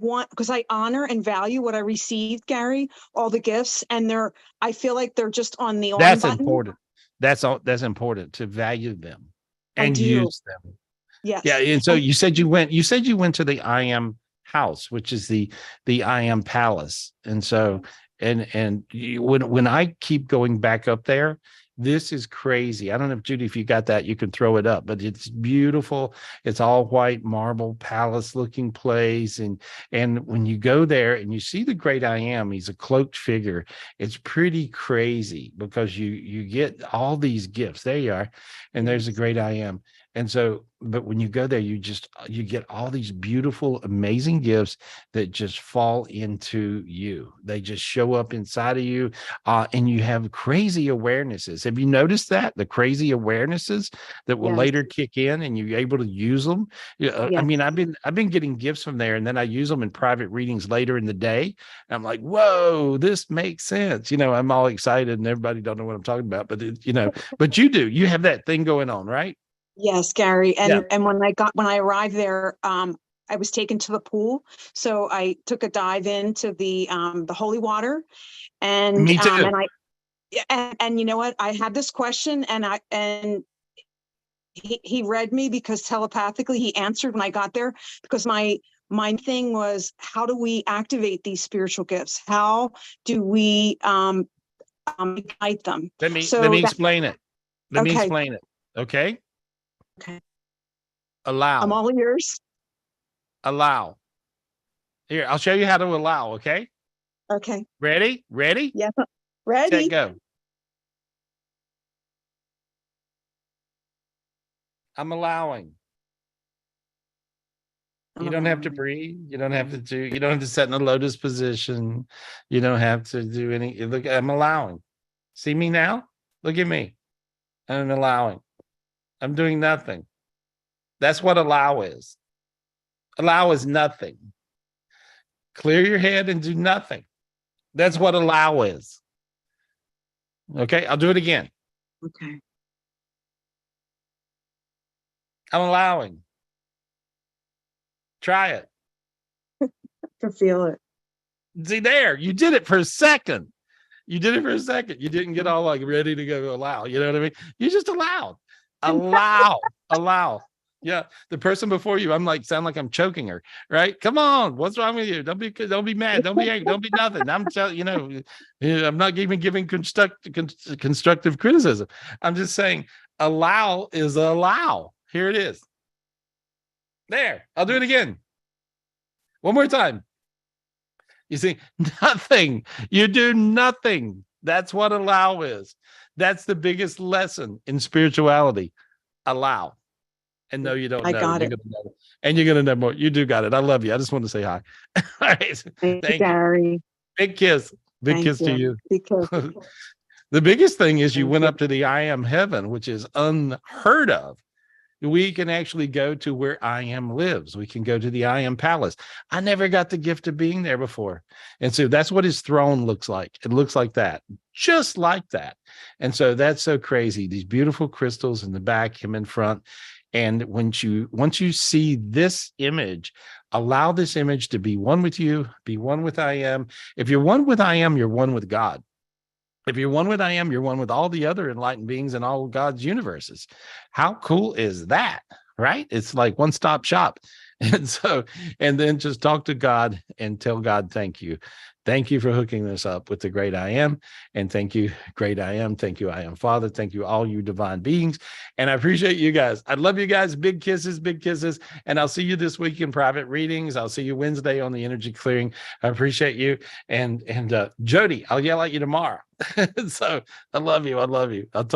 honor and value what I received, Gary, all the gifts, and I feel like they're just on the on That's button. important. That's important, to value them and use them. Yes. Yeah. And so you said you went to the I Am house, which is the I Am palace. And so, when I keep going back up there, this is crazy. I don't know if Judy, if you got that, you can throw it up, but it's beautiful. It's all white marble palace looking place. And when you go there and you see the great I Am, he's a cloaked figure. It's pretty crazy, because you get all these gifts. There you are. And there's the great I Am. And so, but when you go there, you get all these beautiful, amazing gifts that just fall into you. They just show up inside of you, and you have crazy awarenesses. Have you noticed that? The crazy awarenesses that will later kick in, and you're able to use them. I mean, I've been getting gifts from there, and then I use them in private readings later in the day. I'm like, whoa, this makes sense. I'm all excited, and everybody don't know what I'm talking about, but but you have that thing going on, right? Yes, Gary. And when I arrived there, I was taken to the pool. So I took a dive into the holy water, and me too. And you know what? I had this question, and he read me, because telepathically he answered when I got there, because my thing was, how do we activate these spiritual gifts? How do we ignite them? Let me explain it. Let me explain it. Okay. Okay. Allow. I'm all ears. Allow. Here, I'll show you how to allow. Okay. Okay. Ready? Yes. Ready. Set, go. I'm allowing. You don't have to breathe. You don't have to sit in a lotus position. You don't have to do any. Look, I'm allowing. See me now? Look at me. I'm allowing. I'm doing nothing. That's what allow is. Allow is nothing. Clear your head and do nothing. That's what allow is. Okay, I'll do it again. Okay. I'm allowing. Try it. I can feel it. See there, you did it for a second. You didn't get all like ready to go allow. You know what I mean? You just allowed. Allow. Yeah. The person before you, sound like I'm choking her, right? Come on. What's wrong with you? Don't be mad. Don't be angry. Don't be nothing. I'm telling I'm not even giving constructive criticism. I'm just saying allow is allow. Here it is. There. I'll do it again. One more time. You see, nothing. You do nothing. That's what allow is. That's the biggest lesson in spirituality. Allow. And no, you don't know. I got it. And you're going to know more. You do got it. I love you. I just want to say hi. All right. Thank you, Gary. Big kiss. Big kiss to you. Because the biggest thing is you went up to the I Am heaven, which is unheard of. We can actually go to where I am lives. We can go to the I am palace. I never got the gift of being there before. And so that's what his throne looks like. It looks like that, just like that. And so that's so crazy. These beautiful crystals in the back, him in front. And once you see this image, allow this image to be one with you, be one with I am. If you're one with I am, you're one with God. If you're one with I am, you're one with all the other enlightened beings in all God's universes. How cool is that? Right? It's like one-stop shop. And so, and then just talk to God and tell God, thank you. Thank you for hooking this up with the great I am. And thank you, great I am. Thank you, I am Father. Thank you, all you divine beings. And I appreciate you guys. I love you guys. Big kisses, big kisses. And I'll see you this week in private readings. I'll see you Wednesday on the energy clearing. I appreciate you. And Jody, I'll yell at you tomorrow. So I love you. I love you. I'll talk